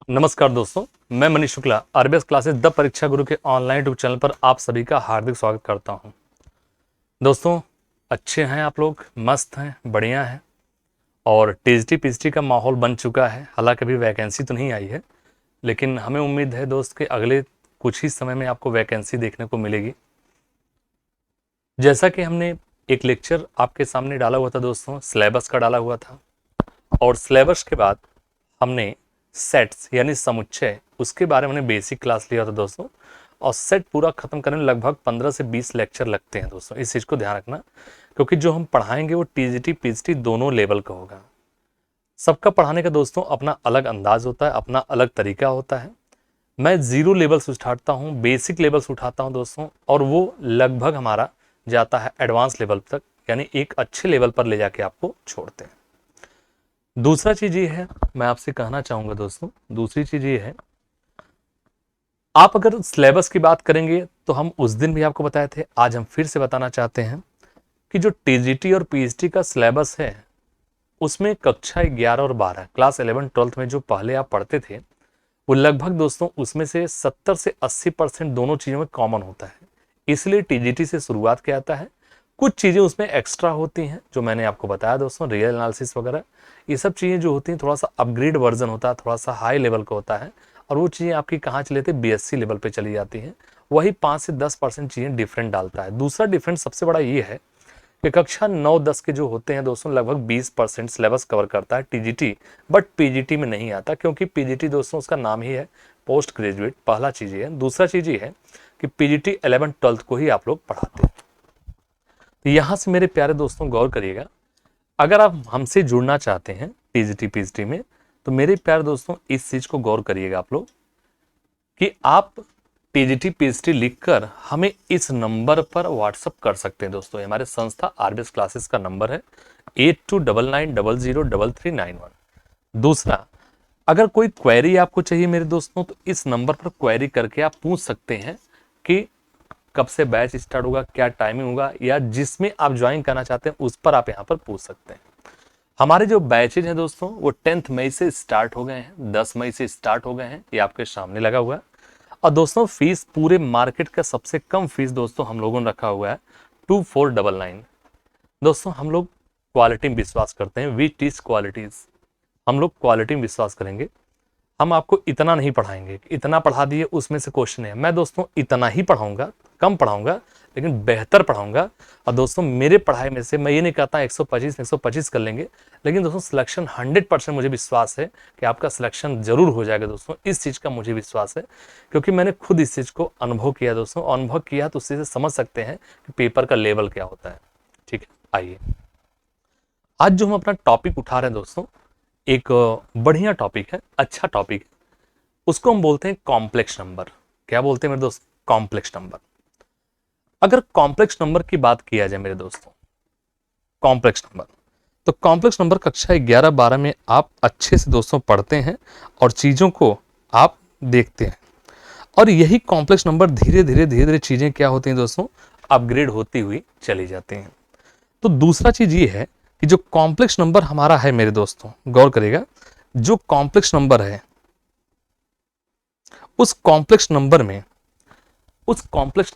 नमस्कार दोस्तों, मैं Manish Shukla RBS classes the परीक्षा गुरु के ऑनलाइन यूट्यूब चैनल पर आप सभी का हार्दिक स्वागत करता हूं। दोस्तों, अच्छे हैं आप लोग, मस्त हैं, बढ़िया हैं और टीजीटी पीजीटी का माहौल बन चुका है। हालांकि अभी वैकेंसी तो नहीं आई है, लेकिन हमें उम्मीद है दोस्त कि अगले कुछ ही समय में आपको वैकेंसी देखने को मिलेगी। जैसा कि हमने एक लेक्चर आपके सामने डाला हुआ था दोस्तों, सिलेबस का डाला हुआ था, और सिलेबस के बाद हमने सेट्स यानी समुच्चय उसके बारे में हमने बेसिक क्लास लिया था दोस्तों। और सेट पूरा खत्म करने में लगभग 15 से 20 लेक्चर लगते हैं दोस्तों, इस चीज़ को ध्यान रखना, क्योंकि जो हम पढ़ाएंगे वो टीजीटी पीजीटी दोनों लेवल का होगा। सबका पढ़ाने का दोस्तों अपना अलग अंदाज होता है, अपना अलग तरीका होता है। मैं जीरो लेवल से उठाता हूँ, बेसिक लेवल से उठाता हूँ दोस्तों, और वो लगभग हमारा जाता है एडवांस लेवल तक, यानी एक अच्छे लेवल पर ले जाके आपको छोड़ते हैं। दूसरा चीज ये है, मैं आपसे कहना चाहूंगा दोस्तों, दूसरी चीज ये है, आप अगर सिलेबस की बात करेंगे तो हम उस दिन भी आपको बताए थे, आज हम फिर से बताना चाहते हैं कि जो टीजीटी और पीएचडी का सिलेबस है उसमें कक्षा 11 और 12 क्लास 11 12th में जो पहले आप पढ़ते थे वो लगभग दोस्तों उसमें से 70 से 80% दोनों चीजों में कॉमन होता है। इसलिए टीजीटी से शुरुआत किया जाता है। कुछ चीजें उसमें एक्स्ट्रा होती हैं जो मैंने आपको बताया दोस्तों, रियल एनालिसिस वगैरह, ये सब चीजें जो होती हैं थोड़ा सा अपग्रेड वर्जन होता है, थोड़ा सा हाई लेवल का होता है, और वो चीजें आपकी कहाँ चले थे, बीएससी लेवल पे चली जाती हैं। वही 5 से 10% चीजें डिफरेंट डालता है। दूसरा डिफरेंट सबसे बड़ा ये है कि कक्षा 9-10 के जो होते हैं दोस्तों लगभग 20% सिलेबस कवर करता है टीजीटी, बट पीजीटी में नहीं आता, क्योंकि पीजीटी दोस्तों उसका नाम ही है पोस्ट ग्रेजुएट। पहला चीज ये है। दूसरा चीज ये है कि पीजीटी 11 12th को ही आप लोग पढ़ाते हैं। तो यहां से मेरे प्यारे दोस्तों गौर करिएगा, अगर आप हमसे जुड़ना चाहते हैं टीजीटी पीजीटी में, तो मेरे प्यारे दोस्तों इस चीज को गौर करिएगा आप लोग कि आप टीजीटी पीजीटी लिखकर हमें इस नंबर पर व्हाट्सअप कर सकते हैं दोस्तों। हमारे संस्था आरबीएस क्लासेस का नंबर है 8299003391। दूसरा, अगर कोई क्वेरी आपको चाहिए मेरे दोस्तों, तो इस नंबर पर क्वेरी करके आप पूछ सकते हैं कि कब से बैच स्टार्ट होगा, क्या टाइमिंग होगा, या जिसमें आप ज्वाइन करना चाहते हैं उस पर आप यहाँ पर पूछ सकते हैं। हमारे जो बैचेज हैं दोस्तों वो 10 मई से स्टार्ट हो गए हैं, 10 मई से स्टार्ट हो गए हैं, ये आपके सामने लगा हुआ है। और दोस्तों फीस पूरे मार्केट का सबसे कम फीस दोस्तों हम लोगों ने रखा हुआ है 2499। दोस्तों हम लोग क्वालिटी में विश्वास करते हैं, वी टीच क्वालिटीज। हम लोग क्वालिटी में विश्वास करेंगे। हम आपको इतना नहीं पढ़ाएंगे, इतना पढ़ा दिए उसमें से क्वेश्चन है। मैं दोस्तों इतना ही पढ़ाऊंगा, कम पढ़ाऊंगा, लेकिन बेहतर पढ़ाऊंगा। और दोस्तों मेरे पढ़ाई में से मैं ये नहीं कहता 125 कर लेंगे, लेकिन दोस्तों सिलेक्शन 100% मुझे विश्वास है कि आपका सिलेक्शन जरूर हो जाएगा दोस्तों। इस चीज़ का मुझे विश्वास है, क्योंकि मैंने खुद इस चीज़ को अनुभव किया दोस्तों। अनुभव किया तो उससे समझ सकते हैं कि पेपर का लेवल क्या होता है। ठीक है, आइए आज जो हम अपना टॉपिक उठा रहे हैं दोस्तों, एक बढ़िया टॉपिक है, अच्छा टॉपिक है। उसको हम बोलते हैं कॉम्प्लेक्स नंबर। क्या बोलते हैं मेरे दोस्त? Complex number. अगर कॉम्प्लेक्स नंबर की बात किया जाए मेरे दोस्तों, कॉम्प्लेक्स नंबर, तो कॉम्प्लेक्स नंबर कक्षा 11-12 में आप अच्छे से दोस्तों पढ़ते हैं और चीजों को आप देखते हैं, और यही कॉम्प्लेक्स नंबर धीरे धीरे चीजें क्या होती हैं दोस्तों, अपग्रेड होती हुई चली जाती हैं। तो दूसरा चीज ये है कि जो कॉम्प्लेक्स नंबर हमारा है मेरे दोस्तों, गौर करिएगा, जो कॉम्प्लेक्स नंबर है उस कॉम्प्लेक्स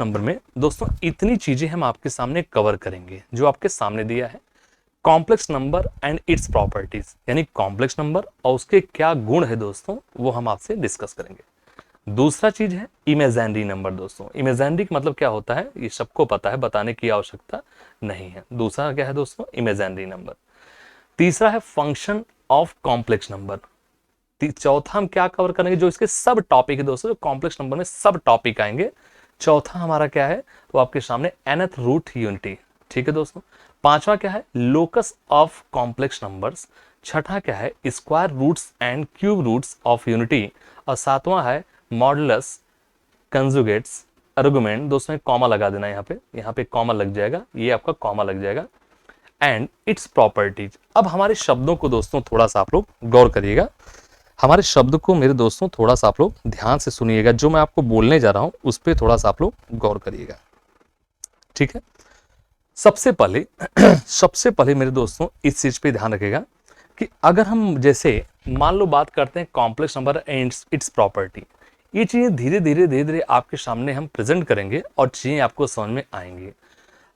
नंबर में दोस्तों इतनी चीजें हम आपके सामने कवर करेंगे जो आपके सामने दिया है। Complex number and its properties, यानी कॉम्प्लेक्स नंबर और उसके क्या गुण है दोस्तों, वो हम आपसे डिस्कस करेंगे। दूसरा चीज है इमेजिनरी नंबर। दोस्तों इमेजिनरी का मतलब क्या होता है ये सबको पता है, बताने की आवश्यकता नहीं है। दूसरा क्या है दोस्तों? Imaginary number. तीसरा है फंक्शन ऑफ कॉम्प्लेक्स नंबर। चौथा हम क्या कवर करेंगे, जो इसके सब टॉपिक है दोस्तों, जो कॉम्प्लेक्स नंबर में सब टॉपिक आएंगे। चौथा हमारा क्या है, तो आपके सामने nth रूट यूनिटी। ठीक है दोस्तों। पांचवा क्या है, लोकस ऑफ कॉम्प्लेक्स नंबर्स। छठा क्या है, square roots and cube roots of unity. और सातवां है मॉडुलस, कंजुगेट्स, आर्गुमेंट। दोस्तों कॉमा लगा देना, यहाँ पे कॉमा लग जाएगा, ये आपका कॉमा लग जाएगा, एंड इट्स प्रॉपर्टीज। अब हमारे शब्दों को दोस्तों थोड़ा सा आप लोग गौर करिएगा, हमारे शब्द को मेरे दोस्तों थोड़ा सा आप लोग ध्यान से सुनिएगा। जो मैं आपको बोलने जा रहा हूं उस पर थोड़ा सा आप लोग गौर करिएगा। ठीक है, सबसे पहले मेरे दोस्तों इस चीज पे ध्यान रखिएगा कि अगर हम जैसे मान लो बात करते हैं complex number and it's property, ये चीजें धीरे धीरे आपके सामने हम प्रेजेंट करेंगे और चीजें आपको समझ में आएंगी।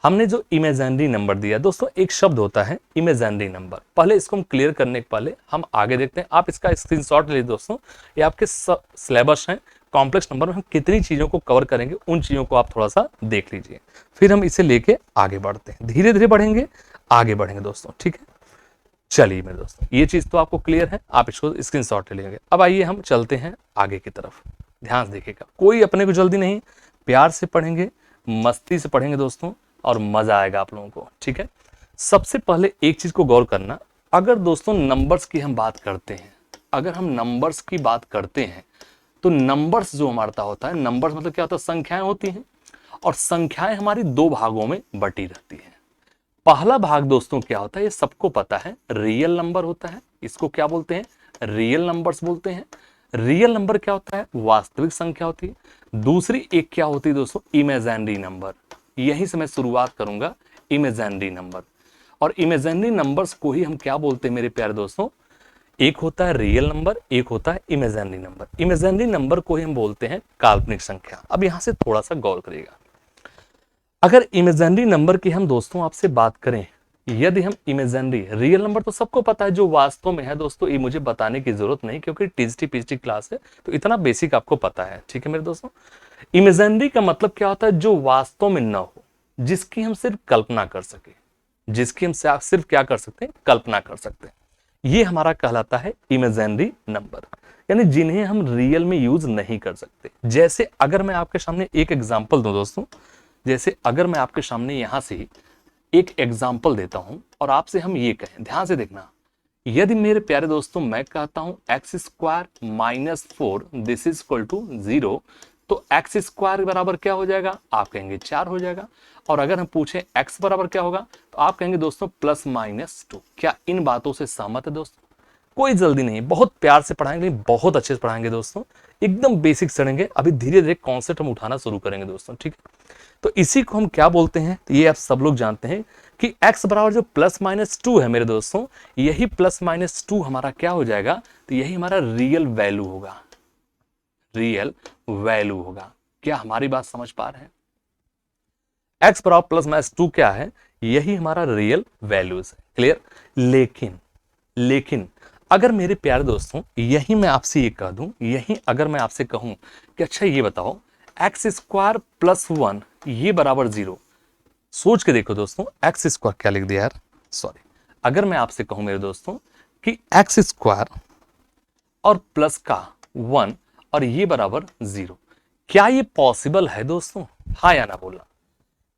हमने जो इमेजिनरी नंबर दिया दोस्तों, एक शब्द होता है इमेजिनरी नंबर। पहले इसको हम क्लियर करने के पहले हम आगे देखते हैं। आप इसका स्क्रीनशॉट ले दोस्तों, ये आपके सिलेबस है। कॉम्प्लेक्स नंबर में हम कितनी चीजों को कवर करेंगे उन चीजों को आप थोड़ा सा देख लीजिए, फिर हम इसे लेके आगे बढ़ते हैं। धीरे धीरे बढ़ेंगे, आगे बढ़ेंगे दोस्तों, ठीक है। चलिए मेरे दोस्तों, ये चीज तो आपको क्लियर है, आप इसको स्क्रीनशॉट ले लेंगे। अब आइए हम चलते हैं आगे की तरफ। ध्यान से देखिएगा, कोई अपने को जल्दी नहीं, प्यार से पढ़ेंगे, मस्ती से पढ़ेंगे दोस्तों, और मजा आएगा आप लोगों को, ठीक है। सबसे पहले एक चीज को गौर करना, अगर दोस्तों नंबर्स की हम बात करते हैं, अगर हम नंबर्स की बात करते हैं तो नंबर्स जो हमारा होता है, नंबर्स मतलब क्या होता है, संख्याएं होती हैं, और संख्याएं हमारी दो भागों में बटी रहती हैं। पहला भाग दोस्तों क्या होता है, ये सबको पता है, रियल नंबर होता है। इसको क्या बोलते हैं, रियल नंबर्स बोलते हैं। रियल नंबर क्या होता है, वास्तविक संख्या होती है। दूसरी एक क्या होती है दोस्तों, इमेजिनरी नंबर। यहीं से मैं शुरुआत करूंगा, इमेजिनरी नंबर। और इमेजिनरी नंबर्स को ही हम क्या बोलते हैं मेरे प्यारे दोस्तों, एक होता है रियल नंबर, एक होता है इमेजिनरी नंबर। इमेजिनरी नंबर को ही हम बोलते हैं काल्पनिक संख्या। अब यहां से थोड़ा सा गौर करिएगा, अगर इमेजिनरी नंबर की हम दोस्तों आपसे बात करें, यदि हम इमेजिनरी, रियल नंबर तो सबको पता है जो वास्तव में है दोस्तों, ये मुझे बताने की जरूरत नहीं क्योंकि टीजीटी पीजीटी क्लास है, तो इतना बेसिक आपको पता है, ठीक है मेरे दोस्तों। इमेजिनरी का मतलब क्या होता है, जो वास्तव में न हो, जिसकी हम सिर्फ कल्पना कर सके, जिसकी हम सिर्फ क्या कर सकते हैं, कल्पना कर सकते हैं, ये हमारा कहलाता है इमेजिनरी नंबर, यानी जिन्हें हम रियल में यूज नहीं कर सकते। जैसे अगर मैं आपके सामने एक एग्जांपल दूं दोस्तों, जैसे अगर मैं आपके सामने यहां से एक एग्जांपल देता हूं और आपसे हम ये कहें, ध्यान से देखना, यदि मेरे प्यारे दोस्तों मैं कहता हूं x square minus 4 this is equal to 0, तो एक्स स्क्वायर बराबर क्या हो जाएगा, आप कहेंगे 4 हो जाएगा। और अगर हम पूछें एक्स बराबर क्या होगा, तो आप कहेंगे दोस्तों प्लस माइनस 2। क्या इन बातों से सहमत है दोस्तों? कोई जल्दी नहीं, बहुत प्यार से पढ़ाएंगे, बहुत अच्छे से पढ़ाएंगे दोस्तों, एकदम बेसिक चढ़ेंगे। अभी धीरे धीरे कॉन्सेप्ट हम उठाना शुरू करेंगे दोस्तों, ठीक है। तो इसी को हम क्या बोलते हैं, तो ये आप सब लोग जानते हैं कि x बराबर जो प्लस माइनस 2 है मेरे दोस्तों, यही प्लस माइनस 2 हमारा क्या हो जाएगा, तो यही हमारा रियल वैल्यू होगा, रियल वैल्यू होगा। क्या हमारी बात समझ पा रहे हैं? x बराबर प्लस माइनस 2 क्या है, यही हमारा रियल वैल्यूज है, क्लियर। लेकिन अगर मेरे प्यारे दोस्तों यही मैं आपसे ये कह दूं, यही अगर मैं आपसे कहूं कि अच्छा ये बताओ एक्स स्क्वायर प्लस 1 ये बराबर 0, सोच के देखो दोस्तों, एक्स स्क्वायर क्या लिख दिया यार, सॉरी। अगर मैं आपसे कहूं मेरे दोस्तों कि एक्स स्क्वायर और प्लस का 1 और ये बराबर 0, क्या ये पॉसिबल है दोस्तों? हाँ या ना बोलना,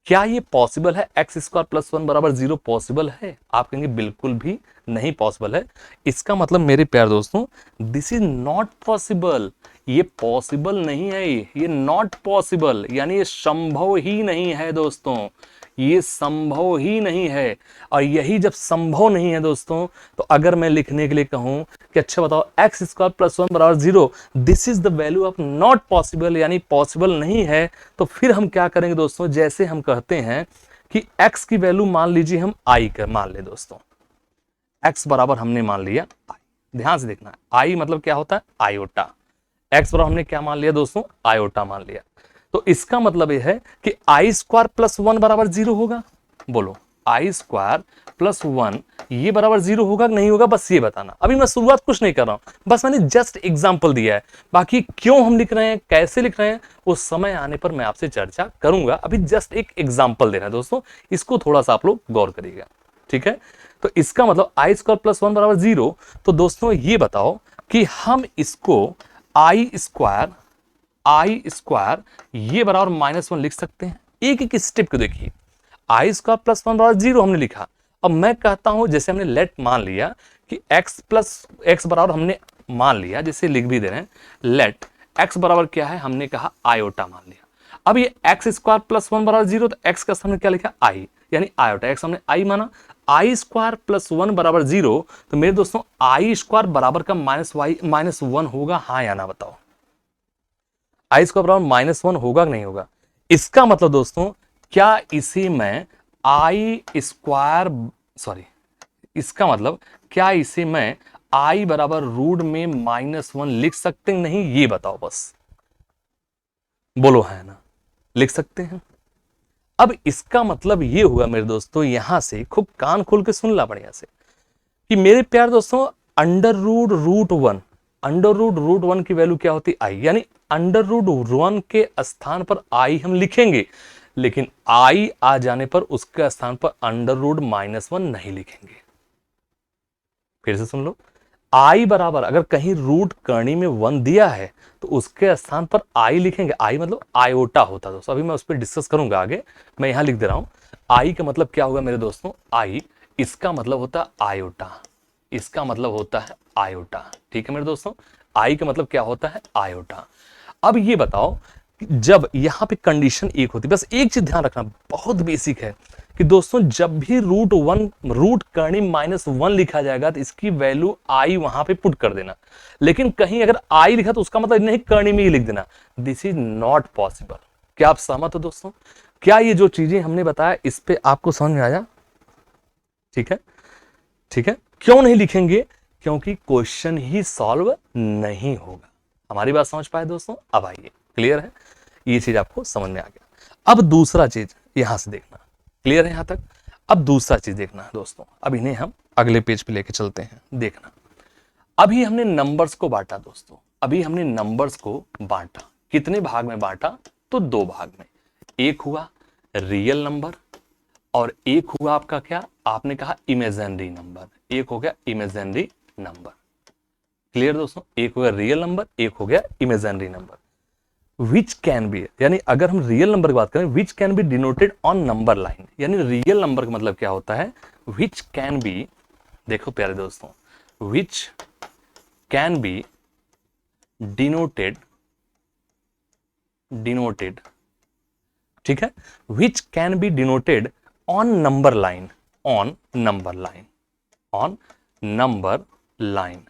क्या ये पॉसिबल है? एक्स स्क्वायर प्लस 1 बराबर 0 पॉसिबल है? आप कहेंगे बिल्कुल भी नहीं पॉसिबल है। इसका मतलब मेरे प्यारे दोस्तों, दिस इज नॉट पॉसिबल, ये पॉसिबल नहीं है, ये नॉट पॉसिबल, यानी ये संभव ही नहीं है दोस्तों, ये संभव ही नहीं है। और यही जब संभव नहीं है दोस्तों, तो अगर मैं लिखने के लिए कहूं कि अच्छा बताओ एक्स स्क्वायर प्लस 1 बराबर 0, this is the value of not possible, यानी पॉसिबल नहीं है, तो फिर हम क्या करेंगे दोस्तों, जैसे हम कहते हैं कि x की वैल्यू मान लीजिए हम i का मान ले दोस्तों, x बराबर हमने मान लिया i, ध्यान से देखना, i मतलब क्या होता है, आयोटा। x बराबर हमने क्या मान लिया दोस्तों, आयोटा मान लिया। तो इसका मतलब यह है कि आई स्क्वायर प्लस 1 बराबर 0 होगा, बोलो आई स्क्वायर प्लस 1 ये बराबर 0 होगा कि नहीं होगा, बस ये बताना। अभी मैं शुरुआत कुछ नहीं कर रहा हूं, बस मैंने जस्ट एग्जांपल दिया है, बाकी क्यों हम लिख रहे हैं, कैसे लिख रहे हैं, वो समय आने पर मैं आपसे चर्चा करूंगा। अभी जस्ट एक एग्जाम्पल दे रहा है दोस्तों, इसको थोड़ा सा आप लोग गौर करिएगा, ठीक है। तो इसका मतलब आई स्क्वायर प्लस 1 बराबर 0, तो दोस्तों ये बताओ कि हम इसको आई स्क्वायर ये बराबर -1 लिख सकते हैं। एक एक स्टेप को देखिए, आई स्क्वायर प्लस 1 बराबर 0 हमने लिखा। अब मैं कहता हूं, जैसे हमने लेट मान लिया कि x बराबर हमने मान लिया, जैसे लिख भी दे रहे हैं, लेट x बराबर क्या है, हमने कहा आयोटा मान लिया। अब ये एक्स स्क्वायर प्लस 1 बराबर 0, तो x का हमने क्या लिखा, i, यानी आयोटा, x हमने i माना। आई स्क्वायर प्लस 1 बराबर 0, तो मेरे दोस्तों आई स्क्वायर बराबर का -1 होगा, हाँ या ना बताओ, आई स्क्वायर बराबर -1 होगा कि नहीं होगा? इसका मतलब दोस्तों, क्या इसे मैं आई स्क्वायर, सॉरी, इसका मतलब क्या इसे मैं आई बराबर रूट में -1 लिख सकते नहीं, ये बताओ बस, बोलो है ना, लिख सकते हैं। अब इसका मतलब ये हुआ मेरे दोस्तों, यहां से खूब कान खोल के सुन ला बढ़िया से, कि मेरे प्यार दोस्तों अंडर रूट वन की वैल्यू क्या होती है, आई, यानी अंडर रूट 1 के स्थान पर आई हम लिखेंगे, लेकिन आई आ जाने पर उसके स्थान पर अंडर रूट -1 नहीं लिखेंगे। फिर से सुन लो, आई बराबर अगर कहीं रूट करनी में 1 दिया है तो उसके स्थान पर आई लिखेंगे, आई मतलब आयोटा होता है दोस्तों, अभी मैं उस पर डिस्कस करूंगा आगे, मैं यहां लिख दे रहा हूं। आई का मतलब क्या होगा मेरे दोस्तों, आई, इसका मतलब होता है आयोटा, इसका मतलब होता है आयोटा, ठीक है मेरे दोस्तों, आई का मतलब क्या होता है, आयोटा। अब ये बताओ, जब यहां पे कंडीशन एक होती है, बस एक चीज ध्यान रखना, बहुत बेसिक है, कि दोस्तों जब भी रूट करनी -1 लिखा जाएगा तो इसकी वैल्यू आई वहां पे पुट कर देना, लेकिन कहीं अगर आई लिखा तो उसका मतलब नहीं करनी में ही लिख देना, दिस इज नॉट पॉसिबल। क्या आप सहमत हो दोस्तों? क्या ये जो चीजें हमने बताया इस पे आपको समझ में आया? ठीक है, ठीक है, क्यों नहीं लिखेंगे? क्योंकि क्वेश्चन ही सॉल्व नहीं होगा। हमारी बात समझ पाए दोस्तों? अब आइए, क्लियर है, ये चीज आपको समझ में आ गया। अब दूसरा चीज यहां से देखना, क्लियर है यहां तक? अब दूसरा चीज देखना है दोस्तों, अब इन्हें हम अगले पेज पे लेके चलते हैं। देखना, अभी हमने नंबर्स को बांटा दोस्तों, अभी हमने नंबर्स को बांटा, कितने भाग में बांटा? तो 2 भाग में, एक हुआ रियल नंबर और एक हुआ आपका क्या, आपने कहा इमेजिनरी नंबर, एक हो गया इमेजिनरी नंबर। क्लियर दोस्तों? एक हो गया रियल नंबर, एक हो गया imaginary number. Which can be, यानी अगर हम रियल नंबर की बात करें, which can be denoted on number line, यानी रियल नंबर का मतलब क्या होता है, विच कैन बी, देखो प्यारे दोस्तों, विच कैन बी डिनोटेड, ठीक है, which can be denoted on number line, on number line, on number line.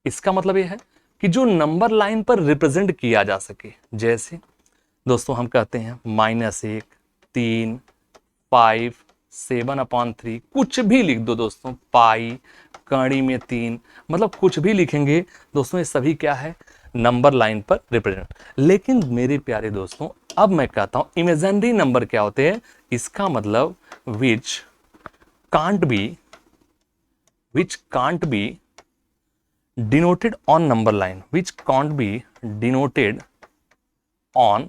इसका मतलब यह है कि जो नंबर लाइन पर रिप्रेजेंट किया जा सके, जैसे दोस्तों हम कहते हैं -1, 3, 5, 7/3, कुछ भी लिख दो दोस्तों, पाई, कड़ी में 3, मतलब कुछ भी लिखेंगे दोस्तों, ये सभी क्या है, नंबर लाइन पर रिप्रेजेंट। लेकिन मेरे प्यारे दोस्तों, अब मैं कहता हूं इमेजिनरी नंबर क्या होते हैं, इसका मतलब which can't be denoted on number line, which can't be denoted on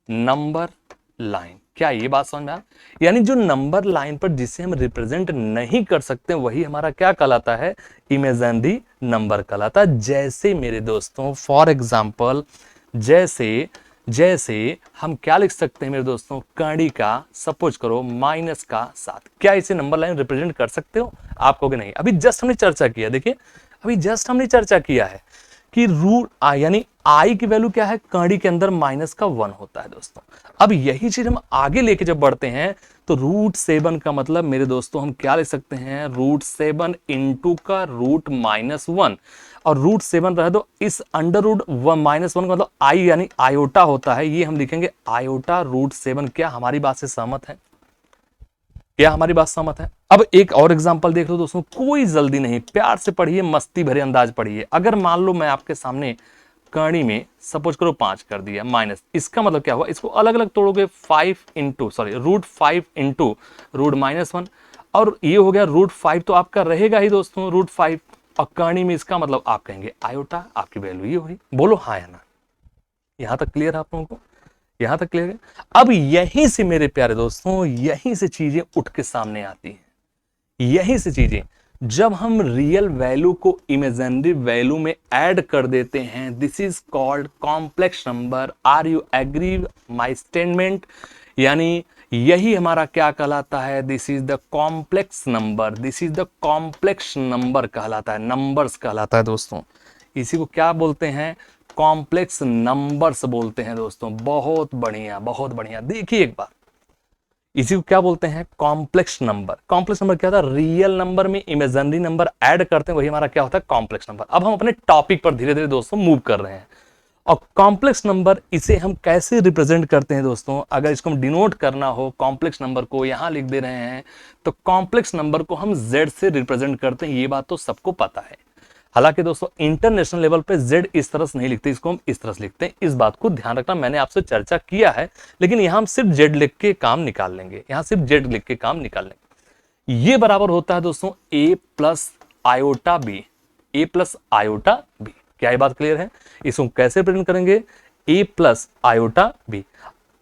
number line। क्या ये बात समझ में आया? यानी जो नंबर लाइन पर जिसे हम रिप्रेजेंट नहीं कर सकते वही हमारा क्या कहलाता है, इमेजिनरी नंबर कहलाता है। जैसे मेरे दोस्तों फॉर एग्जांपल, जैसे हम क्या लिख सकते हैं मेरे दोस्तों, कड़ी का सपोज करो -7, क्या इसे नंबर लाइन रिप्रेजेंट कर सकते हो? आप कहोगे नहीं। अभी जस्ट हमने चर्चा किया, देखिए अभी जस्ट हमने चर्चा किया है कि रूट यानी आई की वैल्यू क्या है, कड़ी के अंदर -1 होता है दोस्तों। अब यही चीज हम आगे लेके जब बढ़ते हैं तो √7 का मतलब मेरे दोस्तों हम क्या लिख सकते हैं, √7 इंटू का √1, और √7 रहे तो इस अंडर√1 का मतलब आई यानी आयोटा होता है, ये हम लिखेंगे आयोटा √7। क्या हमारी बात से सहमत है? क्या हमारी बात सहमत है? अब एक और एग्जांपल देख लो दोस्तों, कोई जल्दी नहीं, प्यार से पढ़िए, मस्ती भरे अंदाज पढ़िए। अगर मान लो मैं आपके सामने कड़ी में सपोज करो 5 कर दिया माइनस, इसका मतलब क्या हुआ, इसको अलग अलग तोड़ोगे, √5 इंटू √-1, और ये हो गया √5, तो आपका रहेगा ही दोस्तों √5, और कड़ी में इसका मतलब आप कहेंगे आयोटा, आपकी वैल्यू ये हुई। बोलो हाँ या ना? यहां तक क्लियर है आप लोगों को? यहां तक क्लियर है? अब यहीं से मेरे प्यारे दोस्तों, यहीं से चीजें उठ के सामने आती हैं, यहीं से चीजें, जब हम रियल वैल्यू को इमेजिनरी वैल्यू में ऐड कर देते हैं, this is called complex number. Are you agree my statement? यानी यही हमारा क्या कहलाता है, this is the complex number, this is the complex number कहलाता है, नंबर्स कहलाता है दोस्तों। इसी को क्या बोलते हैं, कॉम्प्लेक्स नंबर्स बोलते हैं दोस्तों। बहुत बढ़िया, बहुत बढ़िया। देखिए एक बार, इसी को क्या बोलते हैं, कॉम्प्लेक्स नंबर। कॉम्प्लेक्स नंबर क्या होता है, रियल नंबर में इमेजिनरी नंबर ऐड करते हैं, वही हमारा क्या होता है, कॉम्प्लेक्स नंबर। अब हम अपने टॉपिक पर धीरे धीरे दोस्तों मूव कर रहे हैं, और कॉम्प्लेक्स नंबर इसे हम कैसे रिप्रेजेंट करते हैं दोस्तों, अगर इसको हम डिनोट करना हो कॉम्प्लेक्स नंबर को यहां लिख दे रहे हैं, तो कॉम्प्लेक्स नंबर को हम z से रिप्रेजेंट करते हैं, ये बात तो सबको पता है। हालांकि दोस्तों इंटरनेशनल लेवल पे z इस तरह से नहीं लिखते, इसको हम इस तरह से लिखते हैं, इस बात को ध्यान रखना, मैंने आपसे चर्चा किया है, लेकिन यहां हम सिर्फ z लिख के काम निकाल लेंगे, यहां सिर्फ z लिख के काम निकाल लेंगे। ये बराबर होता है दोस्तों a plus iota b, a plus iota b. क्या ये बात क्लियर है? इसको कैसे रिप्रेजेंट करेंगे? a plus iota b.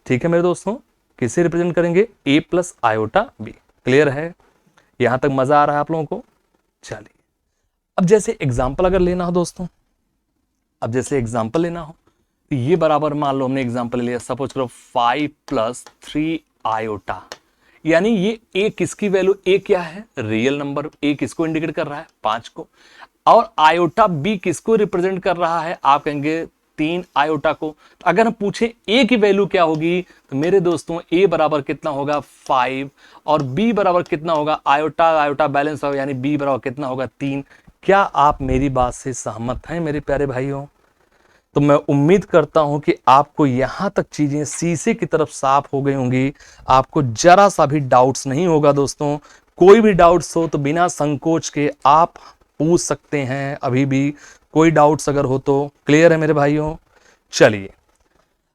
ठीक है मेरे दोस्तों, किसे रिप्रेजेंट करेंगे? a plus iota b. Clear है? यहां तक मजा आ रहा है आप लोगों को? चलिए, अब जैसे एग्जाम्पल अगर लेना हो दोस्तों, अब जैसे एग्जाम्पल लेना हो तो ये बराबर मान लो हमने एग्जाम्पल लिया, सपोज करो 5 प्लस 3 आयोटा, यानी ये a किसकी वैल्यू, a क्या है? रियल नंबर, a किसको इंडिकेट कर रहा है? 5 को। और आयोटा b किसको रिप्रेजेंट कर रहा है? आप कहेंगे 3 आयोटा को। तो अगर हम पूछे a की वैल्यू क्या होगी, तो मेरे दोस्तों a बराबर कितना होगा? 5, और b बराबर कितना होगा? आयोटा आयोटा बैलेंस होगा, यानी b बराबर कितना होगा? 3। क्या आप मेरी बात से सहमत हैं मेरे प्यारे भाइयों? तो मैं उम्मीद करता हूं कि आपको यहां तक चीजें शीशे की तरफ साफ हो गई होंगी, आपको जरा सा भी डाउट्स नहीं होगा दोस्तों। कोई भी डाउट्स हो तो बिना संकोच के आप पूछ सकते हैं, अभी भी कोई डाउट्स अगर हो तो। क्लियर है मेरे भाइयों? चलिए,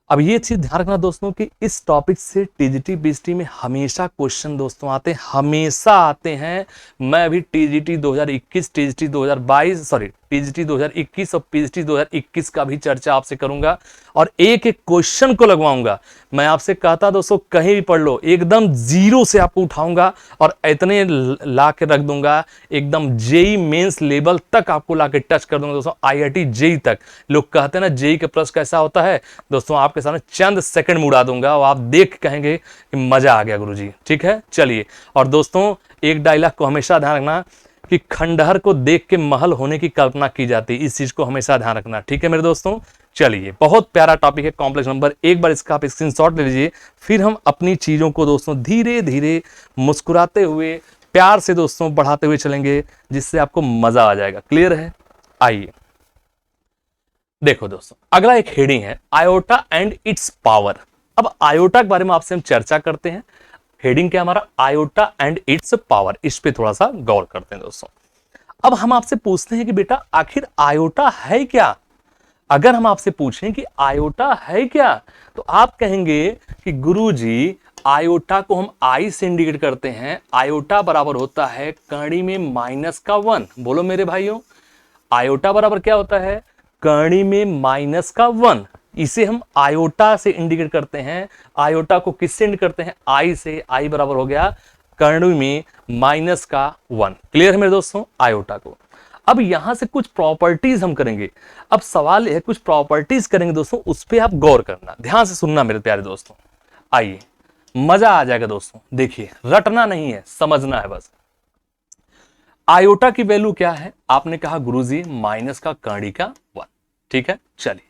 अब ये चीज ध्यान रखना दोस्तों कि इस टॉपिक से टीजीटी बीजीटी में हमेशा क्वेश्चन दोस्तों आते हैं, हमेशा आते हैं। मैं अभी टीजीटी 2021, टीजीटी 2022, सॉरी टीजीटी 2021 और पीजीटी 2021 का भी चर्चा आपसे करूंगा और एक एक क्वेश्चन को लगवाऊंगा। मैं आपसे कहता दोस्तों कहीं भी पढ़ लो, एकदम जीरो से आपको उठाऊंगा और इतने ला के रख दूंगा, एकदम जेई मेंस लेवल तक आपको ला के टच कर दूंगा दोस्तों, आईआईटी जेई तक। लोग कहते हैं ना जेई का प्रश्न कैसा होता है दोस्तों, आपके सामने चंद सेकंड में उड़ा दूंगा और आप देख कहेंगे कि मजा आ गया गुरुजी। ठीक है, चलिए। और दोस्तों एक डायलॉग को हमेशा ध्यान रखना कि खंडहर को देख के महल होने की कल्पना की जाती है, इस चीज को हमेशा ध्यान रखना। ठीक है मेरे दोस्तों, चलिए, बहुत प्यारा टॉपिक है कॉम्प्लेक्स नंबर, एक बार इसका आप स्क्रीनशॉट ले लीजिए, फिर हम अपनी चीजों को दोस्तों धीरे धीरे मुस्कुराते हुए प्यार से दोस्तों बढ़ाते हुए चलेंगे, जिससे आपको मजा आ जाएगा। क्लियर है? आइए देखो दोस्तों, अगला एक हेडिंग है आयोटा एंड इट्स पावर। अब आयोटा के बारे में आपसे हम चर्चा करते हैं। हेडिंग क्या हमारा? Iota and it's power. इस पे थोड़ा सा गौर करते हैं दोस्तों। अब हम आपसे पूछते हैं कि बेटा आखिर आयोटा है क्या? अगर हम आपसे पूछें कि आयोटा है क्या, तो आप कहेंगे कि गुरुजी आयोटा को हम आई से इंडिकेट करते हैं। आयोटा बराबर होता है कड़ी में माइनस का 1। बोलो मेरे भाइयों, आयोटा बराबर क्या होता है? कड़ी में माइनस का 1। इसे हम आयोटा से इंडिकेट करते हैं। आयोटा को किससे इंडिकेट करते हैं? आई से। आई बराबर हो गया कड़ी में माइनस का 1। क्लियर है मेरे दोस्तों? आयोटा को। अब यहां से कुछ प्रॉपर्टीज हम करेंगे। अब सवाल है, कुछ प्रॉपर्टीज करेंगे दोस्तों, उस पर आप गौर करना, ध्यान से सुनना मेरे प्यारे दोस्तों। आइए, मजा आ जाएगा दोस्तों। देखिए, रटना नहीं है, समझना है बस। आयोटा की वैल्यू क्या है? आपने कहा गुरुजी माइनस का कड़ी का 1। ठीक है, चलिए।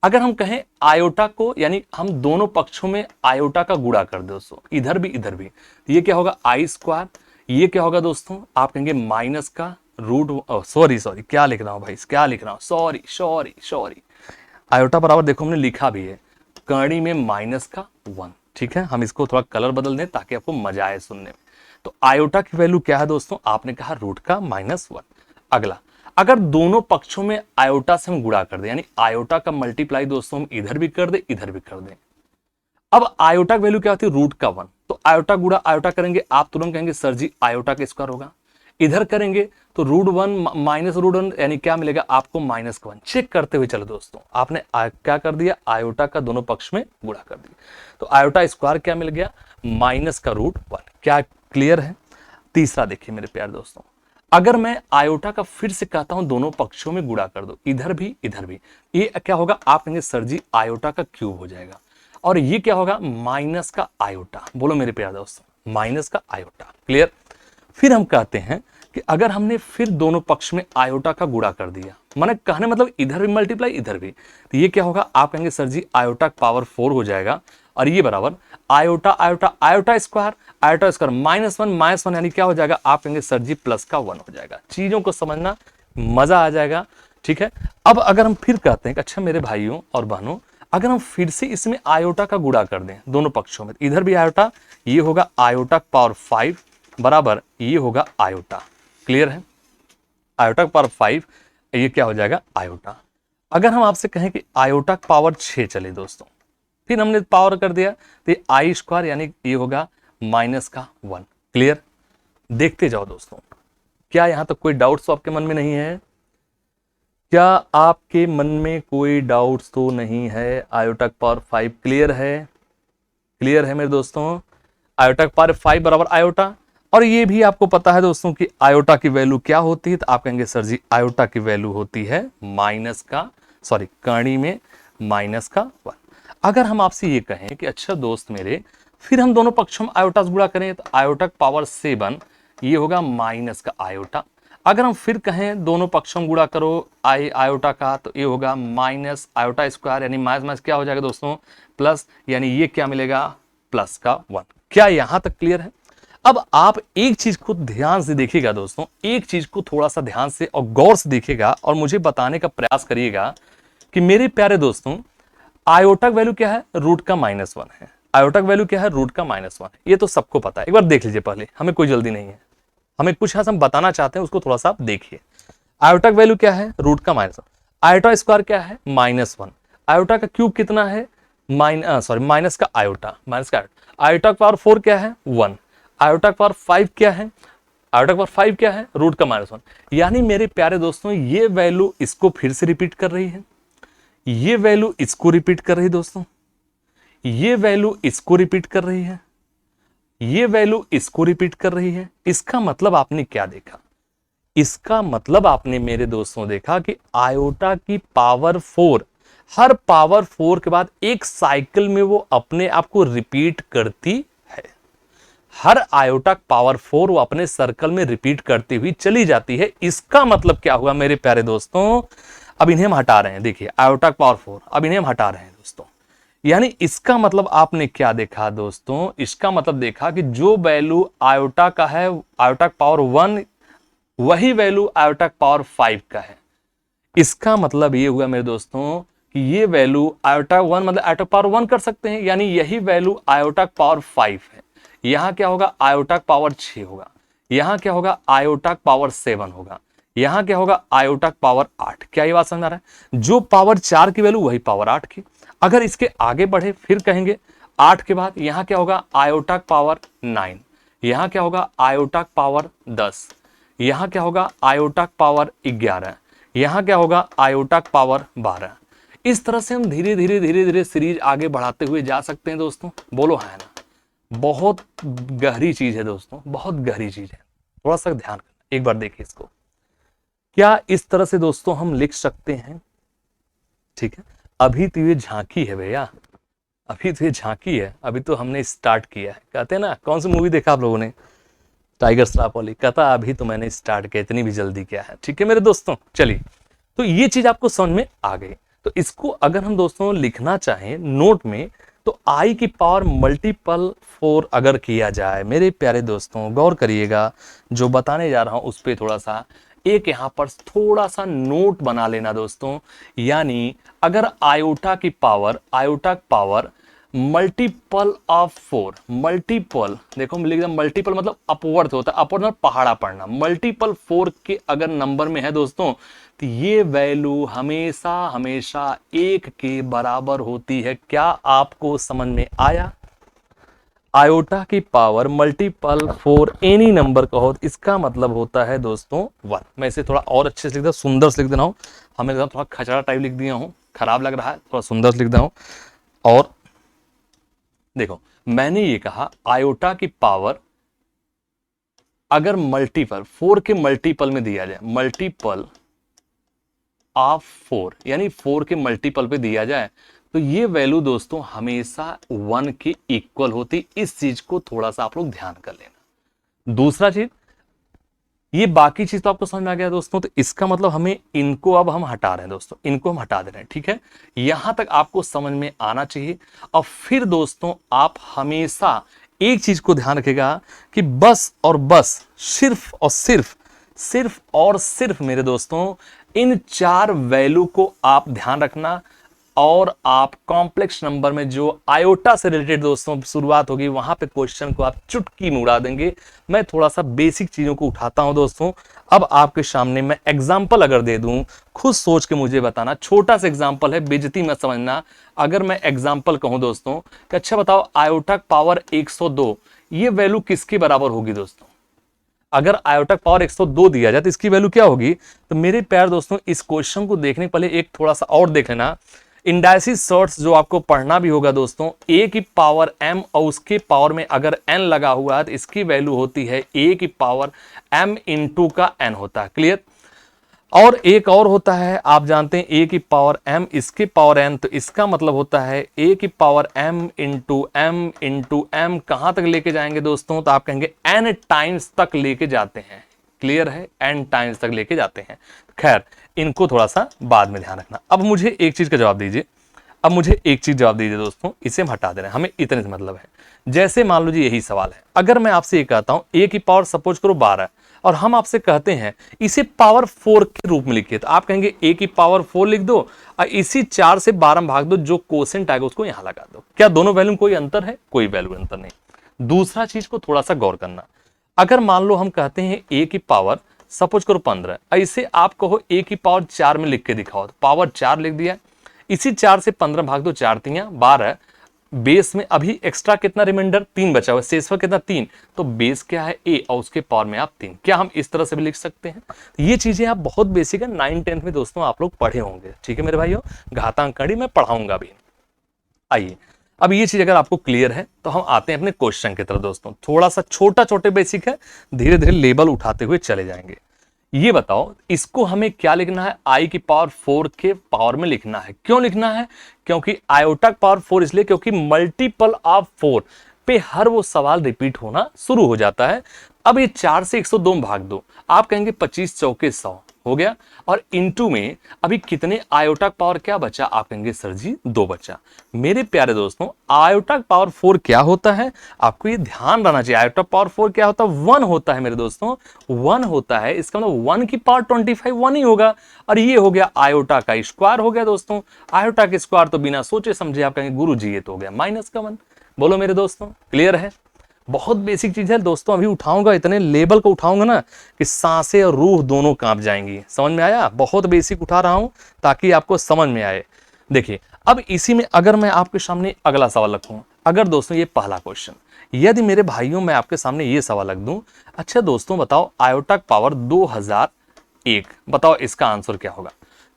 अगर हम कहें आयोटा को, यानी हम दोनों पक्षों में आयोटा का गुणा कर दे दोस्तों, इधर भी इधर भी, तो ये क्या होगा? आई स्क्वायर। ये क्या होगा दोस्तों? आप कहेंगे माइनस का रूट, सॉरी क्या लिख रहा हूं भाई, क्या लिख रहा हूं, सॉरी। आयोटा बराबर देखो हमने लिखा भी है कड़ी में माइनस का 1। ठीक है, हम इसको थोड़ा कलर बदल दें ताकि आपको मजा आए सुनने में। तो आयोटा की वैल्यू क्या है दोस्तों? आपने कहा रूट का -1। अगला, अगर दोनों पक्षों में आयोटा से हम गुणा कर दें, यानी आयोटा का मल्टीप्लाई दोस्तों हम इधर भी कर दें इधर भी कर दें। अब आयोटा की वैल्यू क्या होती है? रूट का 1। तो आयोटा गुणा आयोटा करेंगे, आप तुरंत कहेंगे सर जी आयोटा का स्क्वायर होगा। इधर करेंगे तो √1 माइनस √1, यानी क्या मिलेगा आपको? -1। चेक करते हुए चलो दोस्तों, आपने क्या कर दिया? आयोटा का दोनों पक्ष में गुणा कर दिया, तो आयोटा स्क्वायर क्या मिल गया? माइनस का √1। क्या क्लियर है? तीसरा देखिए मेरे प्यारे दोस्तों, अगर मैं आयोटा का फिर से कहता हूं दोनों पक्षों में गुणा कर दो, इधर भी इधर भी, ये क्या होगा? आप कहेंगे सर जी आयोटा का क्यूब हो जाएगा। और ये क्या होगा? माइनस का आयोटा। बोलो मेरे प्यारे दोस्तों, माइनस का आयोटा। क्लियर? फिर हम कहते हैं कि अगर हमने फिर दोनों पक्ष में आयोटा का गुणा कर दिया, माने कहने मतलब इधर भी मल्टीप्लाई इधर भी, तो ये क्या होगा? आप कहेंगे सर जी आयोटा पावर 4 हो जाएगा। और ये बराबर आयोटा आयोटा आयोटा स्क्वायर -1 यानी क्या हो जाएगा? आप कहेंगे सर जी +1 हो जाएगा। चीजों को समझना, मजा आ जाएगा। ठीक है। अब अगर हम फिर कहते हैं कि अच्छा मेरे भाइयों और बहनों, अगर हम फिर से इसमें आयोटा का गुणा कर दें दोनों पक्षों में, इधर भी आयोटा, ये होगा आयोटा पावर 5 बराबर ये होगा आयोटा। क्लियर है? आयोटा पावर 5 ये क्या हो जाएगा आयोटा। अगर हम आपसे कहें कि आयोटा पावर 6 चले दोस्तों, फिर हमने पावर कर दिया तो ये आई स्क्वायर यानी ये होगा माइनस का 1। क्लियर? देखते जाओ दोस्तों, क्या यहां तक कोई डाउट्स तो आपके मन में नहीं है? क्या आपके मन में कोई डाउट्स तो नहीं है? आयोटा पावर 5 क्लियर है? क्लियर है मेरे दोस्तों? आयोटा पावर 5 बराबर आयोटा। और ये भी आपको पता है दोस्तों कि आयोटा की वैल्यू क्या होती है, तो आप कहेंगे सर जी आयोटा की वैल्यू होती है माइनस का, सॉरी कर्ण में माइनस का 1। अगर हम आपसे ये कहें कि अच्छा दोस्त मेरे, फिर हम दोनों पक्षों में आयोटा गुणा करें तो आयोटा पावर 7 ये होगा माइनस का आयोटा। अगर हम फिर कहें दोनों पक्षों में गुणा करो आयोटा का, तो ये होगा माइनस आयोटा स्क्वायर यानी माइनस माइनस क्या हो जाएगा दोस्तों प्लस, यानी ये क्या मिलेगा प्लस का 1। क्या यहां तक क्लियर है? अब आप एक चीज को ध्यान से देखिएगा दोस्तों, एक चीज को थोड़ा सा ध्यान से और गौर से देखिएगा और मुझे बताने का प्रयास करिएगा कि मेरे प्यारे दोस्तों आयोटा वैल्यू क्या है, रूट का -1 है। आयोटा वैल्यू क्या है, रूट का -1 है। ये तो सबको पता है, एक बार देख लीजिए पहले, हमें कोई जल्दी नहीं है, हमें कुछ हम बताना चाहते हैं उसको थोड़ा सा आप देखिए। आयोटा वैल्यू क्या है, रूट का -1। आयोटा स्क्वायर क्या है, -1। आयोटा का क्यूब कितना है, माइनस का आयोटा, माइनस का आयोटा पावर 4 क्या है 1। आयोटा पावर 5 क्या है, आयोटा पावर 5 क्या है, रूट का -1। यानी मेरे प्यारे दोस्तों ये वैल्यू इसको फिर से रिपीट कर रही है, ये वैल्यू इसको रिपीट कर रही है दोस्तों, ये वैल्यू इसको रिपीट कर रही है, ये वैल्यू इसको रिपीट कर रही है। इसका मतलब आपने क्या देखा, इसका मतलब आपने मेरे दोस्तों देखा कि आयोटा की पावर 4 हर पावर 4 के बाद एक साइकिल में वो अपने आप को रिपीट करती है। हर आयोटा पावर 4 वो अपने सर्कल में रिपीट करती हुई चली जाती है। इसका मतलब क्या हुआ मेरे प्यारे दोस्तों, अब इन्हें हम हटा रहे हैं, देखिए आयोटा पावर 4, अब इन्हें हम हटा रहे हैं दोस्तों। यानी इसका मतलब आपने क्या देखा दोस्तों, इसका मतलब देखा कि जो वैल्यू आयोटा का है आयोटा पावर 1 वही वैल्यू आयोटा पावर 5 का है। इसका मतलब ये हुआ मेरे दोस्तों कि ये वैल्यू आयोटा 1 मतलब आयोटा पावर 1 कर सकते हैं, यानी यही वैल्यू आयोटा पावर 5 है। यहां क्या होगा आयोटा पावर 6 होगा, यहां क्या होगा आयोटा पावर 7 होगा, यहां क्या होगा आयोटा पावर 8। क्या ये बात समझ आ रहा है? जो पावर 4 की वैल्यू वही पावर 8 की। अगर इसके आगे बढ़े फिर कहेंगे 8 के बाद यहां क्या होगा आयोटा पावर 9, यहां क्या होगा आयोटा पावर 10, यहां क्या होगा आयोटा पावर 11, यहां क्या होगा आयोटा पावर 12। इस तरह से हम धीरे धीरे धीरे धीरे सीरीज आगे बढ़ाते हुए जा सकते हैं दोस्तों। बोलो है ना? बहुत गहरी चीज है दोस्तों, बहुत गहरी चीज है, थोड़ा सा ध्यान करना। एक बार देखिए इसको, क्या इस तरह से दोस्तों हम लिख सकते हैं? ठीक है, अभी तो ये झांकी है भैया, अभी तो ये झांकी है, अभी तो हमने स्टार्ट किया है। कहते हैं ना, कौन सी मूवी देखा आप लोगों ने, टाइगर श्रॉफ वाली, कहता अभी तो मैंने स्टार्ट किया, इतनी भी जल्दी क्या है। ठीक है मेरे दोस्तों, चलिए तो ये चीज आपको समझ में आ गई। तो इसको अगर हम दोस्तों लिखना चाहें नोट में, तो आई की पावर मल्टीपल 4 अगर किया जाए, मेरे प्यारे दोस्तों गौर करिएगा, जो बताने जा रहा हूं उस पर थोड़ा सा एक यहां पर थोड़ा सा नोट बना लेना दोस्तों। यानी अगर आयोटा की पावर मल्टीपल ऑफ 4, मल्टीपल देखो हम लिख दें, मल्टीपल मतलब अपवर्ड होता है, अपवर्ड मतलब पहाड़ा पड़ना, मल्टीपल 4 के अगर नंबर में है दोस्तों, तो ये वैल्यू हमेशा हमेशा 1 के बराबर होती है। क्या आपको समझ में आया? आयोटा की पावर मल्टीपल 4 एनी नंबर का हो, इसका मतलब होता है दोस्तों 1। मैं इसे थोड़ा और अच्छे से लिख देता, सुंदर से लिख देना हूं, हमें थोड़ा खचड़ा टाइप लिख दिया हूं, खराब लग रहा है, थोड़ा सुंदर से लिख देना हूं। और देखो मैंने ये कहा आयोटा की पावर अगर मल्टीपल 4 के मल्टीपल में दिया जाए, मल्टीपल ऑफ 4 यानी 4 के मल्टीपल पे दिया जाए, तो ये वैल्यू दोस्तों हमेशा 1 के इक्वल होती। इस चीज को थोड़ा सा आप लोग ध्यान कर लेना। दूसरा चीज, ये बाकी चीज तो आपको समझ में आ गया दोस्तों, तो इसका मतलब हमें इनको अब हम हटा रहे हैं दोस्तों, इनको हम हटा दे रहे हैं। ठीक है, यहां तक आपको समझ में आना चाहिए। और फिर दोस्तों आप हमेशा एक चीज को ध्यान रखिएगा कि बस और बस, सिर्फ और सिर्फ, सिर्फ और सिर्फ मेरे दोस्तों इन 4 वैल्यू को आप ध्यान रखना और आप कॉम्प्लेक्स नंबर में जो आयोटा से रिलेटेड दोस्तों शुरुआत होगी वहां पे क्वेश्चन को आप चुटकी में उड़ा देंगे। मैं थोड़ा सा बेसिक चीजों को उठाता हूं दोस्तों। अब आपके सामने मैं एग्जांपल अगर दे दूं, खुद सोच के मुझे बताना, छोटा सा एग्जांपल है, बेइज्जती मत समझना। अगर मैं एग्जांपल कहूं दोस्तों कि अच्छा बताओ आयोटा पावर 102 ये वैल्यू किसके बराबर होगी दोस्तों? अगर आयोटा पावर 102 दिया जाए तो इसकी वैल्यू क्या होगी? तो मेरे प्यार दोस्तों इस क्वेश्चन को देखने पहले एक थोड़ा सा और देख लेना। इंडाइसिस शॉर्ट्स जो आपको पढ़ना भी होगा दोस्तों, a की पावर m और उसके पावर में अगर n लगा हुआ है तो इसकी वैल्यू होती है a की पावर m इंटू का n होता है। क्लियर? और एक और होता है, आप जानते हैं a की पावर m इसके पावर n, तो इसका मतलब होता है a की पावर m इंटू m कहां तक लेके जाएंगे दोस्तों? तो आप कहेंगे n टाइम्स तक लेके जाते हैं। क्लियर है? n टाइम्स तक लेके जाते हैं। खैर इनको थोड़ा सा बाद में ध्यान रखना। अब मुझे एक चीज का जवाब दीजिए, अब मुझे एक चीज जवाब दीजिए दोस्तों, इसे हम हटा दे रहे हैं, हमें इतने से मतलब है। जैसे मान लो जी यही सवाल है, अगर मैं आपसे ये कहता हूं a की पावर सपोज करो 12 और हम आपसे कहते हैं इसे पावर 4 के रूप में लिखिए, तो आप कहेंगे a की पावर 4 लिख दो और इसी 4 से 12 भाग दो, जो कोसेंट आएगा उसको यहां लगा दो। क्या दोनों वैल्यू में कोई अंतर है? कोई वैल्यू अंतर नहीं। दूसरा चीज को थोड़ा सा गौर करना, अगर मान लो हम कहते हैं a की पावर सपोज करो 15, ऐसे आप कहो a की पावर 4 में लिख के दिखाओ, तो पावर 4 लिख दिया, इसी 4 से 15 भाग दो, 4 तियां 12, बेस में अभी एक्स्ट्रा कितना रिमाइंडर 3 बचा हुआ, शेष कितना 3, तो बेस क्या है a और उसके पावर में आप 3। क्या हम इस तरह से भी लिख सकते हैं? ये चीजें आप बहुत बेसिक है, 9-10 में दोस्तों आप लोग पढ़े होंगे। ठीक है मेरे भाइयों, घातांकड़ी मैं पढ़ाऊंगा भी। आइए अब ये चीज अगर आपको क्लियर है तो हम आते हैं अपने क्वेश्चन की तरफ दोस्तों। थोड़ा सा छोटा छोटे बेसिक है, धीरे धीरे लेवल उठाते हुए चले जाएंगे। ये बताओ इसको हमें क्या लिखना है? आई की पावर 4 के पावर में लिखना है। क्यों लिखना है? क्योंकि आयोटा पावर 4 इसलिए क्योंकि मल्टीपल ऑफ 4 पे हर वो सवाल रिपीट होना शुरू हो जाता है। अब ये 4 से 102 में भाग दो, आप कहेंगे 25 चौके 100 हो गया, और इंटू में अभी कितने आयोटा पावर क्या बचा? आप कहेंगे सर जी 2 बचा। मेरे प्यारे दोस्तों आयोटा पावर 4 क्या होता है? आपको ये ध्यान रहना चाहिए। आयोटा पावर 4 क्या होता है? 1 होता है मेरे दोस्तों, 1 होता है। इसका मतलब 1 की पावर 25 1 ही होगा, और ये हो गया आयोटा का स्क्वायर हो गया दोस्तों। आयोटा के स्क्वायर तो बिना सोचे समझे आप कहेंगे गुरु जी ये तो हो गया माइनस का 1। बोलो मेरे दोस्तों क्लियर है? बहुत बेसिक चीज है दोस्तों, अभी उठाऊंगा इतने लेवल को उठाऊंगा ना कि सांसें और रूह दोनों कांप जाएंगी। समझ में आया? बहुत बेसिक उठा रहा हूं ताकि आपको समझ में आए। देखिए अब इसी में अगर मैं आपके सामने अगला सवाल रखूं, अगर दोस्तों ये पहला क्वेश्चन, यदि मेरे भाइयों मैं आपके सामने ये सवाल रख दूं, अच्छा दोस्तों बताओ आयोटा पावर 2001, बताओ इसका आंसर क्या होगा?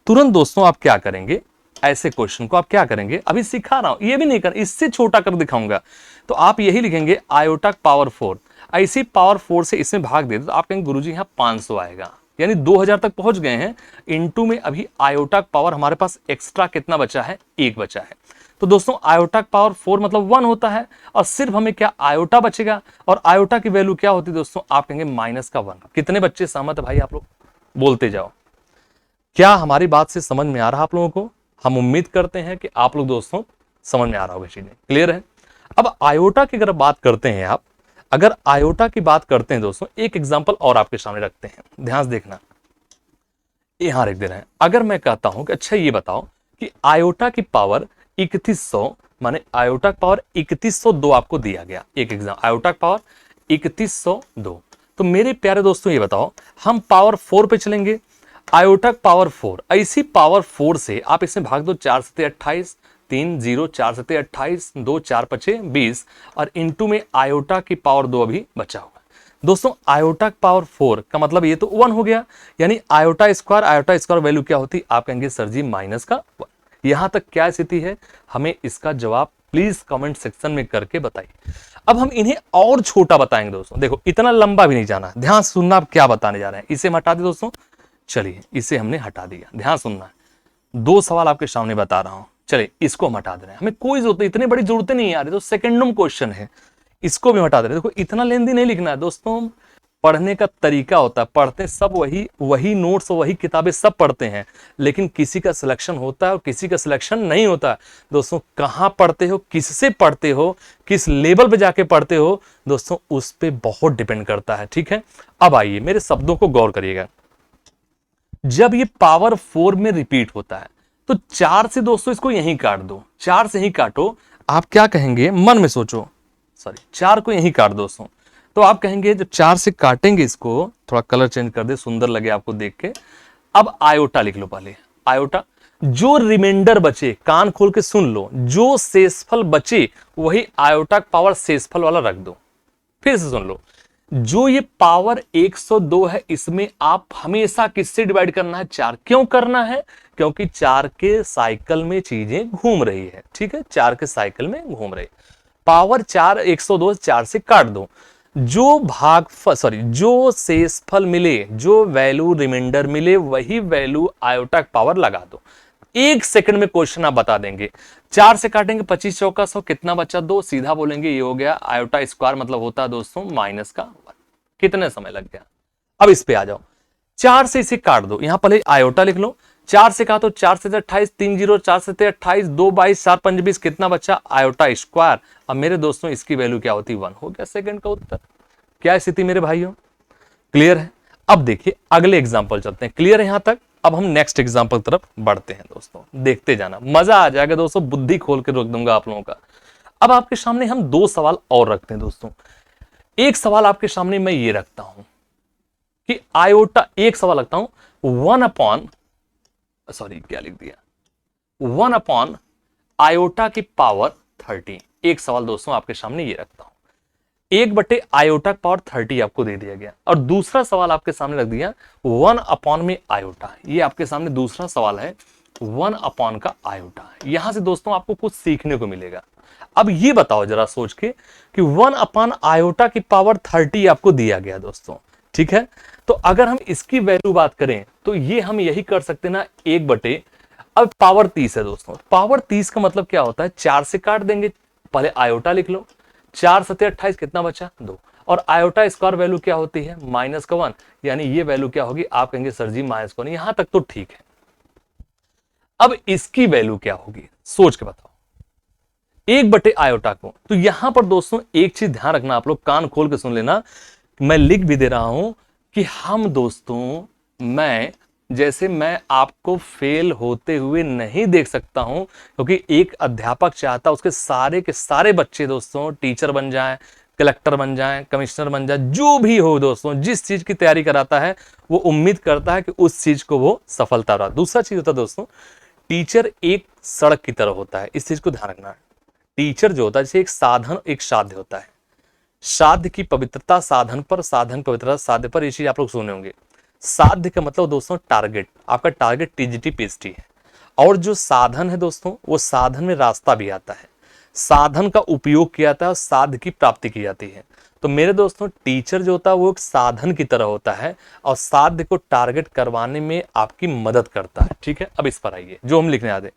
तुरंत दोस्तों आप क्या करेंगे? ऐसे क्वेश्चन को आप क्या करेंगे? अभी सिखा रहा हूं, ये भी नहीं कर, इससे छोटा कर दिखाऊंगा। तो आप यही लिखेंगे आयोटा पावर 4, ऐसी पावर 4 से इसमें भाग दे दो, तो आप कहेंगे गुरुजी यहां 500 आएगा, यानी 2000 तक पहुंच गए हैं। इनटू में अभी आयोटा पावर हमारे पास एक्स्ट्रा कितना बचा है? 1 बचा है। तो दोस्तों आयोटा पावर 4 मतलब 1 होता है, और सिर्फ हमें क्या आयोटा बचेगा, और आयोटा की वैल्यू क्या होती है दोस्तों? आप कहेंगे माइनस का 1। कितने बच्चे सहमत है भाई? आप लोग बोलते जाओ। क्या हमारी बात से समझ में आ रहा आप लोगों को? हम उम्मीद करते हैं कि आप लोग दोस्तों समझ में आ रहा होगा, चीजें क्लियर है। अब आयोटा की अगर बात करते हैं आप, अगर आयोटा की बात करते हैं दोस्तों, एक एग्जांपल और आपके सामने रखते हैं, ध्यान से देखना, यहां रख दे रहे हैं। अगर मैं कहता हूं कि अच्छा ये बताओ कि आयोटा की पावर 3100, माने आयोटा पावर 3102 आपको दिया गया, एक एग्जाम आयोटा पावर 3102। तो मेरे प्यारे दोस्तों ये बताओ, हम पावर 4 पे चलेंगे, आयोटा पावर 4, ऐसी पावर 4 से आप इसमें भाग दो, 4 सते 28, 3 0, 4 सते 28, 2 4 पचे 20, और इंटू में आयोटा की पावर 2 अभी बचा हुआ। दोस्तों आयोटा पावर 4 का मतलब ये तो 1 हो गया, यानी आयोटा स्क्वायर वैल्यू क्या होती? आप कहेंगे सर जी माइनस का 1। यहां तक क्या स्थिति है? हमें इसका जवाब प्लीज कमेंट सेक्शन में करके बताइए। अब हम इन्हें और छोटा बताएंगे दोस्तों, देखो इतना लंबा भी नहीं जाना, ध्यान सुनना आप क्या बताने जा रहे हैं। इसे हम हटा दें दोस्तों, चलिए इसे हमने हटा दिया, ध्यान सुनना है। 2 सवाल आपके सामने बता रहा हूं, चलिए इसको हम हटा दे रहे हैं, हमें कोई जरूरत, इतनी बड़ी जरूरतें नहीं आ रही, तो सेकेंडम क्वेश्चन है, इसको भी हटा दे रहे हैं। देखो इतना लेंदी नहीं लिखना है दोस्तों, पढ़ने का तरीका होता है, पढ़ते सब वही नोट्स वही किताबें सब पढ़ते हैं, लेकिन किसी का सिलेक्शन होता है और किसी का सिलेक्शन नहीं होता है। दोस्तों कहां पढ़ते हो, किससे पढ़ते हो, किस लेवल पे जाके पढ़ते हो दोस्तों, उस पर बहुत डिपेंड करता है। ठीक है, अब आइए मेरे शब्दों को गौर करिएगा। जब ये पावर 4 में रिपीट होता है तो 4 से दोस्तों इसको यहीं काट दो, 4 से यहीं काटो। आप क्या कहेंगे, मन में सोचो, सॉरी 4 को यहीं काट दो दोस्तों। तो आप कहेंगे जब 4 से काटेंगे इसको, थोड़ा कलर चेंज कर दे, सुंदर लगे आपको देख के। अब आयोटा लिख लो पहले, आयोटा। जो रिमाइंडर बचे, कान खोल के सुन लो, जो शेषफल बचे वही आयोटा पावर शेषफल वाला रख दो। फिर से सुन लो, जो ये पावर 102 है इसमें आप हमेशा किससे डिवाइड करना है, 4। क्यों करना है, क्योंकि 4 के साइकिल में चीजें घूम रही है, ठीक है, 4 के साइकिल में घूम रही। पावर 4 102 4 से काट दो, जो भागफल सॉरी जो शेषफल मिले, जो वैल्यू रिमाइंडर मिले वही वैल्यू आयोटा पावर लगा दो। 1 सेकंड में क्वेश्चन आप बता देंगे। 4 से काटेंगे 25 चौका 100, कितना बचा 2, सीधा बोलेंगे ये हो गया आयोटा स्क्वायर, मतलब होता है दोस्तों माइनस का 1। कितने समय लग गया। अब इस पे आ जाओ, 4 से इसे काट दो, यहां पहले आयोटा लिख लो। 4 से काटो, 4 से 28 3 0, 4 से 28 2 22 4 5 20, कितना बचा आयोटा स्क्वायर। अब मेरे दोस्तों इसकी वैल्यू क्या होती, 1 हो गया सेकंड का उत्तर। क्या स्थिति मेरे भाइयों, क्लियर है। अब देखिए अगले एग्जांपल चलते हैं, क्लियर है यहां तक। अब हम नेक्स्ट एग्जांपल तरफ बढ़ते हैं दोस्तों, देखते जाना, मजा आ जाएगा दोस्तों, बुद्धि खोल के रख दूंगा आप लोगों का। अब आपके सामने हम 2 सवाल और रखते हैं दोस्तों। एक सवाल आपके सामने मैं ये रखता हूं कि आयोटा, एक सवाल रखता हूं 1 अपॉन, सॉरी क्या लिख दिया, 1 अपॉन आयोटा की पावर 30। एक सवाल दोस्तों आपके सामने ये रखता हूं, 1 आयोटा पावर 30 आपको दे दिया गया, और दूसरा सवाल आपके सामने रख दिया 1 अपॉन में आयोटा। ये आपके सामने दूसरा सवाल है 1 अपॉन का आयोटा। यहां से दोस्तों आपको कुछ सीखने को मिलेगा। अब ये बताओ जरा सोच के कि 1 अपॉन आयोटा की पावर 30 आपको दिया गया दोस्तों, ठीक है। तो अगर हम इसकी वैल्यू बात करें तो ये हम यही कर सकते ना, 1 अब पावर 30 है दोस्तों, पावर 30 का मतलब क्या होता है, 4 से काट देंगे, पहले आयोटा लिख लो, 4 7 28, कितना बचा 2, और आयोटा स्क्वायर वैल्यू क्या होती है माइनस का 1, यानी ये वैल्यू क्या होगी, आप कहेंगे सर जी -1। यहां तक तो ठीक है। अब इसकी वैल्यू क्या होगी सोच के बताओ, 1/आयोटा को। तो यहां पर दोस्तों एक चीज ध्यान रखना, आप लोग कान खोल के सुन लेना, मैं लिख भी दे रहा हूं कि हम दोस्तों, मैं आपको फेल होते हुए नहीं देख सकता हूं, क्योंकि एक अध्यापक चाहता उसके सारे के सारे बच्चे दोस्तों टीचर बन जाएं, कलेक्टर बन जाएं, कमिश्नर बन जाए, जो भी हो दोस्तों, जिस चीज की तैयारी कराता है वो उम्मीद करता है कि उस चीज को वो सफलता रहा। दूसरा चीज होता है दोस्तों, टीचर एक सड़क की तरह होता है, इस चीज को ध्यान रखना है। टीचर जो होता है जैसे एक साधन एक साध्य होता है, साध्य की पवित्रता साधन पर, साधन पवित्रता साध्य पर, ये चीज आप लोग सुने होंगे। साध्य का मतलब दोस्तों टारगेट, आपका टारगेट टीजीटी पीएचडी है, और जो साधन है दोस्तों वो साधन में रास्ता भी आता है, साधन का उपयोग किया जाता है और साध्य की प्राप्ति की जाती है। तो मेरे दोस्तों टीचर जो होता है वो एक साधन की तरह होता है और साध्य को टारगेट करवाने में आपकी मदद करता है, ठीक है। अब इस पर आइए जो हम लिखने आते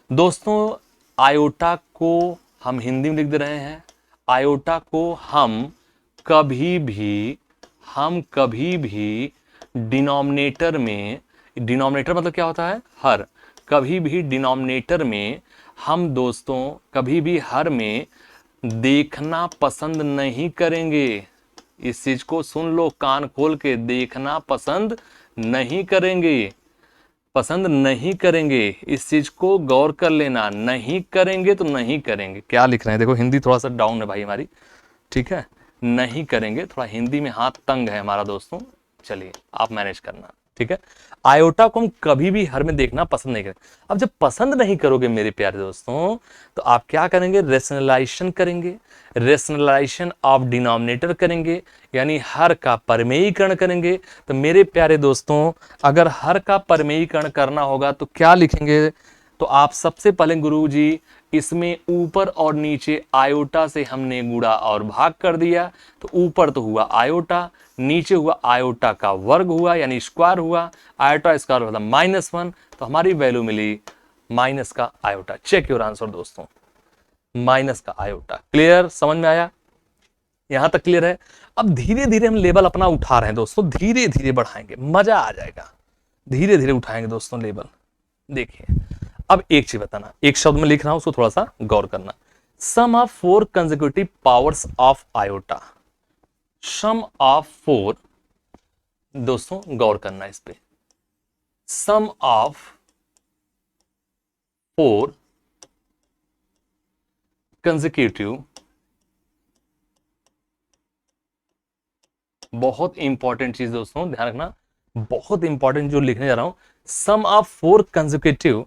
दोस्तों, आयोटा को हम हिंदी में लिख दे रहे हैं, आयोटा को हम कभी भी डिनोमिनेटर में, डिनोमिनेटर मतलब क्या होता है हर, कभी भी डिनोमिनेटर में हम दोस्तों कभी भी हर में देखना पसंद नहीं करेंगे। इस चीज को सुन लो कान खोल के, देखना पसंद नहीं करेंगे, पसंद नहीं करेंगे, इस चीज को गौर कर लेना, नहीं करेंगे तो नहीं करेंगे। क्या लिख रहे हैं देखो, हिंदी थोड़ा सा डाउन है भाई हमारी, ठीक है, नहीं करेंगे, थोड़ा हिंदी में हाथ तंग है हमारा दोस्तों, चलिए आप मैनेज करना, ठीक है। आयोटा को हम कभी भी हर में देखना पसंद नहीं करेंगे। अब जब पसंद नहीं करोगे मेरे प्यारे दोस्तों तो आप क्या करेंगे, रेशनलाइजेशन करेंगे, रेशनलाइजेशन ऑफ डिनोमिनेटर करेंगे, यानी हर का परमेयीकरण करेंगे। तो मेरे प्यारे दोस्तों अगर हर का परमेयीकरण करना होगा तो क्या लिखेंगे, तो आप सबसे पहले गुरुजी इसमें ऊपर और नीचे आयोटा से हमने गुणा और भाग कर दिया, तो ऊपर तो हुआ आयोटा, नीचे हुआ आयोटा का वर्ग हुआ यानी स्क्वायर हुआ, आयोटा स्क्वायर होता -1, तो हमारी वैल्यू मिली माइनस का आयोटा। चेक योर आंसर दोस्तों, माइनस का आयोटा। क्लियर, समझ में आया, यहां तक क्लियर है। अब धीरे धीरे हम लेवल अपना उठा रहे हैं दोस्तों, धीरे धीरे बढ़ाएंगे, मजा आ जाएगा, धीरे धीरे उठाएंगे दोस्तों लेवल। देखिए अब एक चीज बताना, एक शब्द में लिख रहा हूं उसको थोड़ा सा गौर करना, sum of 4 consecutive powers of iota, sum of 4 दोस्तों गौर करना इस पे, सम ऑफ 4 कंसेक्यूटिव, बहुत इंपॉर्टेंट चीज दोस्तों ध्यान रखना, बहुत इंपॉर्टेंट जो लिखने जा रहा हूं, sum of 4 consecutive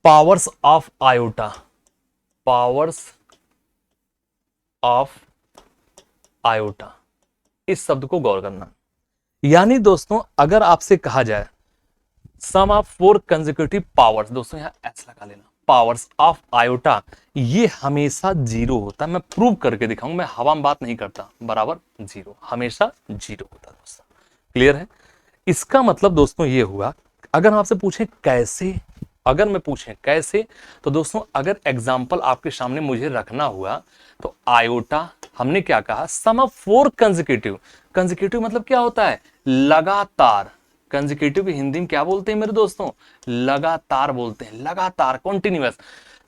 powers of iota, powers of iota, इस शब्द को गौर करना। यानी दोस्तों अगर आपसे कहा जाए सम ऑफ 4 कंसेक्यूटिव पावर्स, दोस्तों यहां एस लगा लेना, पावर्स ऑफ आयोटा, ये हमेशा जीरो होता है। मैं प्रूव करके दिखाऊंगा, मैं हवा में बात नहीं करता, बराबर जीरो, हमेशा जीरो होता है दोस्तों। क्लियर है? इसका मतलब दोस्तों ये हुआ, अगर हम आपसे पूछें कैसे, अगर मैं पूछें कैसे, तो दोस्तों अगर एग्जाम्पल आपके सामने मुझे रखना हुआ तो आयोटा, हमने क्या कहा, सम ऑफ 4 कंसेक्यूटिव, कंसेक्यूटिव मतलब क्या होता है, लगातार, कंसेक्यूटिव की हिंदी में क्या बोलते हैं मेरे दोस्तों, लगातार बोलते हैं, लगातार, continuous.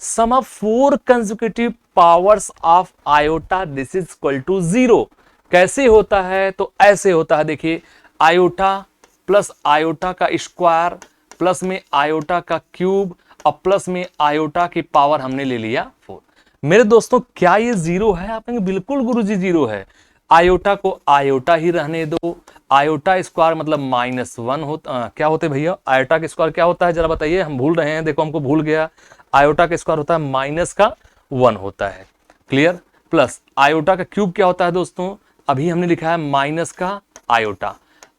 Sum of 4 consecutive powers of iota, this is equal to 0। कैसे होता है, तो ऐसे होता है, देखिए आयोटा प्लस आयोटा का स्क्वायर प्लस में आयोटा का क्यूब और प्लस में आयोटा की पावर हमने ले लिया 4। मेरे दोस्तों क्या ये जीरो है, आप कहेंगे बिल्कुल गुरुजी जीरो है। आयोटा को आयोटा ही रहने दो, आयोटा स्क्वायर मतलब -1 होता, क्या होते भैया, आयोटा का स्क्वायर क्या होता है जरा बताइए, हम भूल रहे हैं, देखो हमको भूल गया, आयोटा का स्क्वायर होता है -1 होता है। क्लियर? प्लस आयोटा का क्यूब क्या होता है दोस्तों, अभी हमने लिखा है माइनस का आयोटा,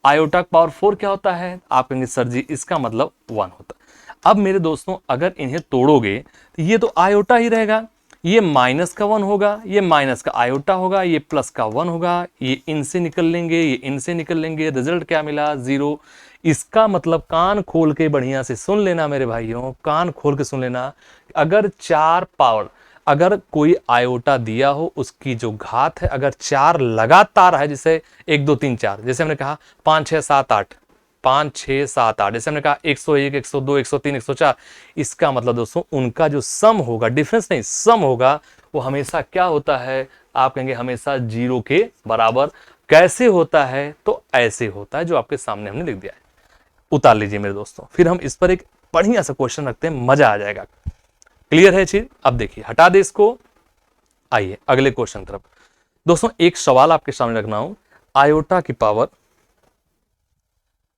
आयोटा पावर 4 क्या होता है, आप कहेंगे सर जी इसका मतलब 1 होता है। अब मेरे दोस्तों अगर इन्हें तोड़ोगे तो ये तो आयोटा ही रहेगा, ये माइनस का 1 होगा, ये माइनस का आयोटा होगा, ये प्लस का 1 होगा, ये इनसे निकल लेंगे, ये इनसे निकल लेंगे, रिजल्ट क्या मिला, 0। इसका मतलब कान खोल के बढ़िया से सुन लेना मेरे भाइयों, कान खोल के सुन लेना, अगर 4 पावर, अगर कोई आयोटा दिया हो उसकी जो घात है, अगर 4 लगातार है, जैसे 1 2 3 4, जैसे हमने कहा 5 6 7 8, 5 6 7 8, जैसे हमने कहा 101 102 103 104, इसका मतलब दोस्तों उनका जो सम होगा, डिफरेंस नहीं सम होगा, वो हमेशा क्या होता है, आप कहेंगे हमेशा 0 के बराबर। कैसे होता है, तो ऐसे होता है जो आपके सामने हमने लिख दिया है। उतार लीजिए मेरे दोस्तों, फिर हम इस पर एक बढ़िया सा क्वेश्चन रखते हैं, मजा आ जाएगा। क्लियर है चीज? अब देखिए हटा दे इसको, आइए अगले क्वेश्चन तरफ। दोस्तों एक सवाल आपके सामने रखना हूं, आयोटा की पावर,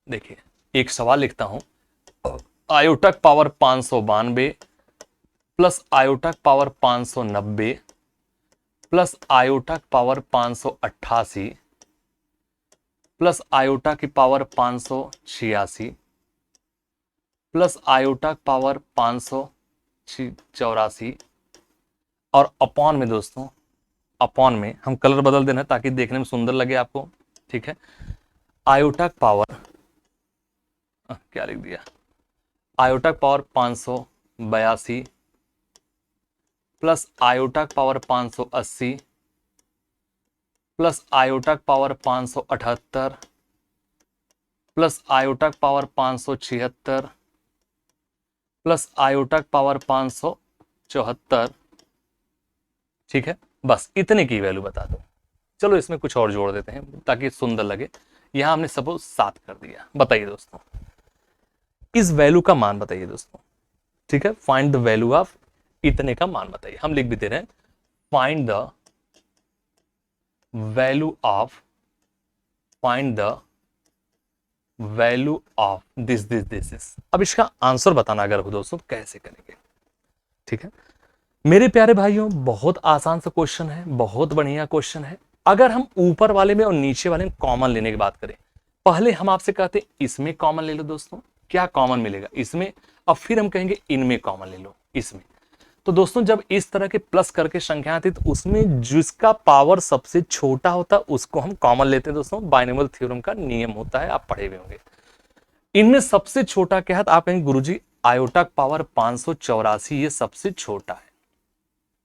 देखिए एक सवाल लिखता हूं, आयोटा की पावर 592 प्लस आयोटा की पावर 590 प्लस आयोटा की पावर 588 प्लस आयोटा की पावर 586 प्लस आयोटा की पावर 584 और अपॉन में दोस्तों, अपॉन में हम कलर बदल देना ताकि देखने में सुंदर लगे आपको, ठीक है। आयोटा पावर क्या लिख दिया, iota power 582 plus iota power 580 plus iota power 578 plus iota power 576 plus iota power 574, ठीक है। बस इतने की वैल्यू बता दो। चलो इसमें कुछ और जोड़ देते हैं ताकि सुंदर लगे। यहां हमने सपोज 7 कर दिया। बताइए दोस्तों इस वैल्यू का मान बताइए दोस्तों, ठीक है। फाइंड द वैल्यू ऑफ, इतने का मान बताइए। हम लिख भी दे रहे हैं find the value of, find the value of this. अब इसका आंसर बताना अगर हो दोस्तों कैसे करेंगे, ठीक है मेरे प्यारे भाइयों। बहुत आसान सा क्वेश्चन है, बहुत बढ़िया क्वेश्चन है। अगर हम ऊपर वाले में और नीचे वाले में कॉमन लेने की बात करें, पहले हम आपसे कहते हैं इसमें कॉमन ले लो दोस्तों, क्या कॉमन मिलेगा इसमें, अब फिर हम कहेंगे इनमें कॉमन ले लो इसमें। तो दोस्तों जब इस तरह के प्लस करके संख्या आती तो उसमें जिसका पावर सबसे छोटा होता है उसको हम कॉमन लेते हैं दोस्तों। बाइनोमियल थ्योरम का नियम होता है, आप पढ़े हुए होंगे। इनमें सबसे छोटा क्या है, तो आप कहेंगे गुरुजी आयोटा पावर 584, ये सबसे छोटा है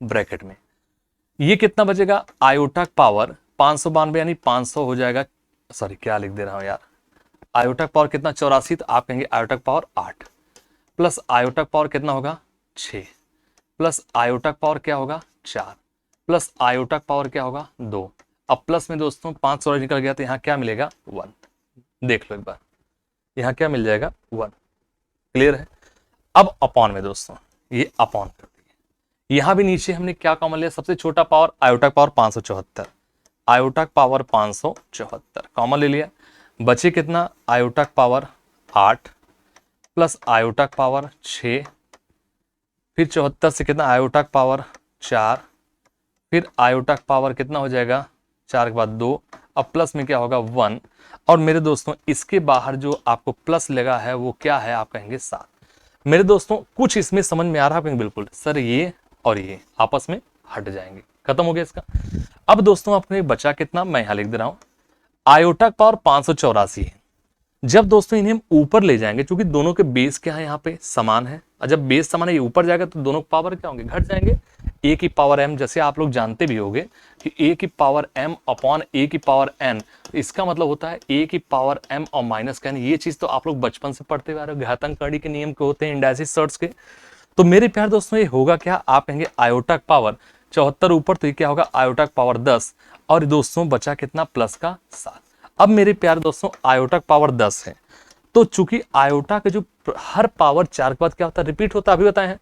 ब्रैकेट में। ये कितना बचेगा, आयोटा पावर 592 यानी 500 हो जाएगा, सॉरी क्या लिख दे रहा हूं यार, आयोटा पावर कितना 84, तो आप कहेंगे iota power 8 plus iota power कितना होगा 6 प्लस आयोटा पावर क्या होगा 4 प्लस आयोटा पावर क्या होगा 2। अब प्लस में दोस्तों 500 निकल गया तो यहां क्या मिलेगा 1। देख लो एक बार, यहाँ क्या मिल जाएगा 1। क्लियर है। अब अपॉन में दोस्तों ये अपॉन कर दिए, यहां भी नीचे हमने क्या कॉमन लिया, सबसे छोटा power iota power 574, iota power 574 common ले लिया, बचे कितना iota power 8 plus iota power 6, फिर 74 से कितना आयोटा पावर 4, फिर आयोटा पावर कितना हो जाएगा 4 के बाद 2, अब प्लस में क्या होगा 1, और मेरे दोस्तों इसके बाहर जो आपको प्लस लगा है वो क्या है, आप कहेंगे 7। मेरे दोस्तों कुछ इसमें समझ में आ रहा है कहेंगे बिल्कुल सर ये और ये आपस में हट जाएंगे, खत्म हो गया इसका। अब दोस्तों आपने बचा कितना, मैं यहां लिख दे रहा हूं, आयोटा पावर 584 है। जब दोस्तों इन्हें हम ऊपर ले जाएंगे, क्योंकि दोनों के बेस क्या है यहाँ पे समान है, और जब बेस समान है ये ऊपर जाएगा तो दोनों पावर क्या होंगे, घट जाएंगे। ए की पावर एम, जैसे आप लोग जानते भी होंगे कि ए की पावर एम अपॉन ए की पावर एन, इसका मतलब होता है ए की पावर एम और माइनस का एन। ये चीज तो आप लोग बचपन से पढ़ते हुए आ रहे हो, घातांकड़ी के नियम के होते हैं, इंडाइसिस सर्ट्स के। तो मेरे प्यार दोस्तों ये होगा क्या, आप कहेंगे आयोटा पावर 74 ऊपर, तो ये क्या होगा आयोटा पावर 10, और दोस्तों बचा कितना प्लस का 7। अब मेरे प्यार दोस्तों आयोटा पावर 10 है, तो चूंकि आयोटा के जो हर पावर 4 के बाद क्या होता है रिपीट होता है, अभी बताए हैं,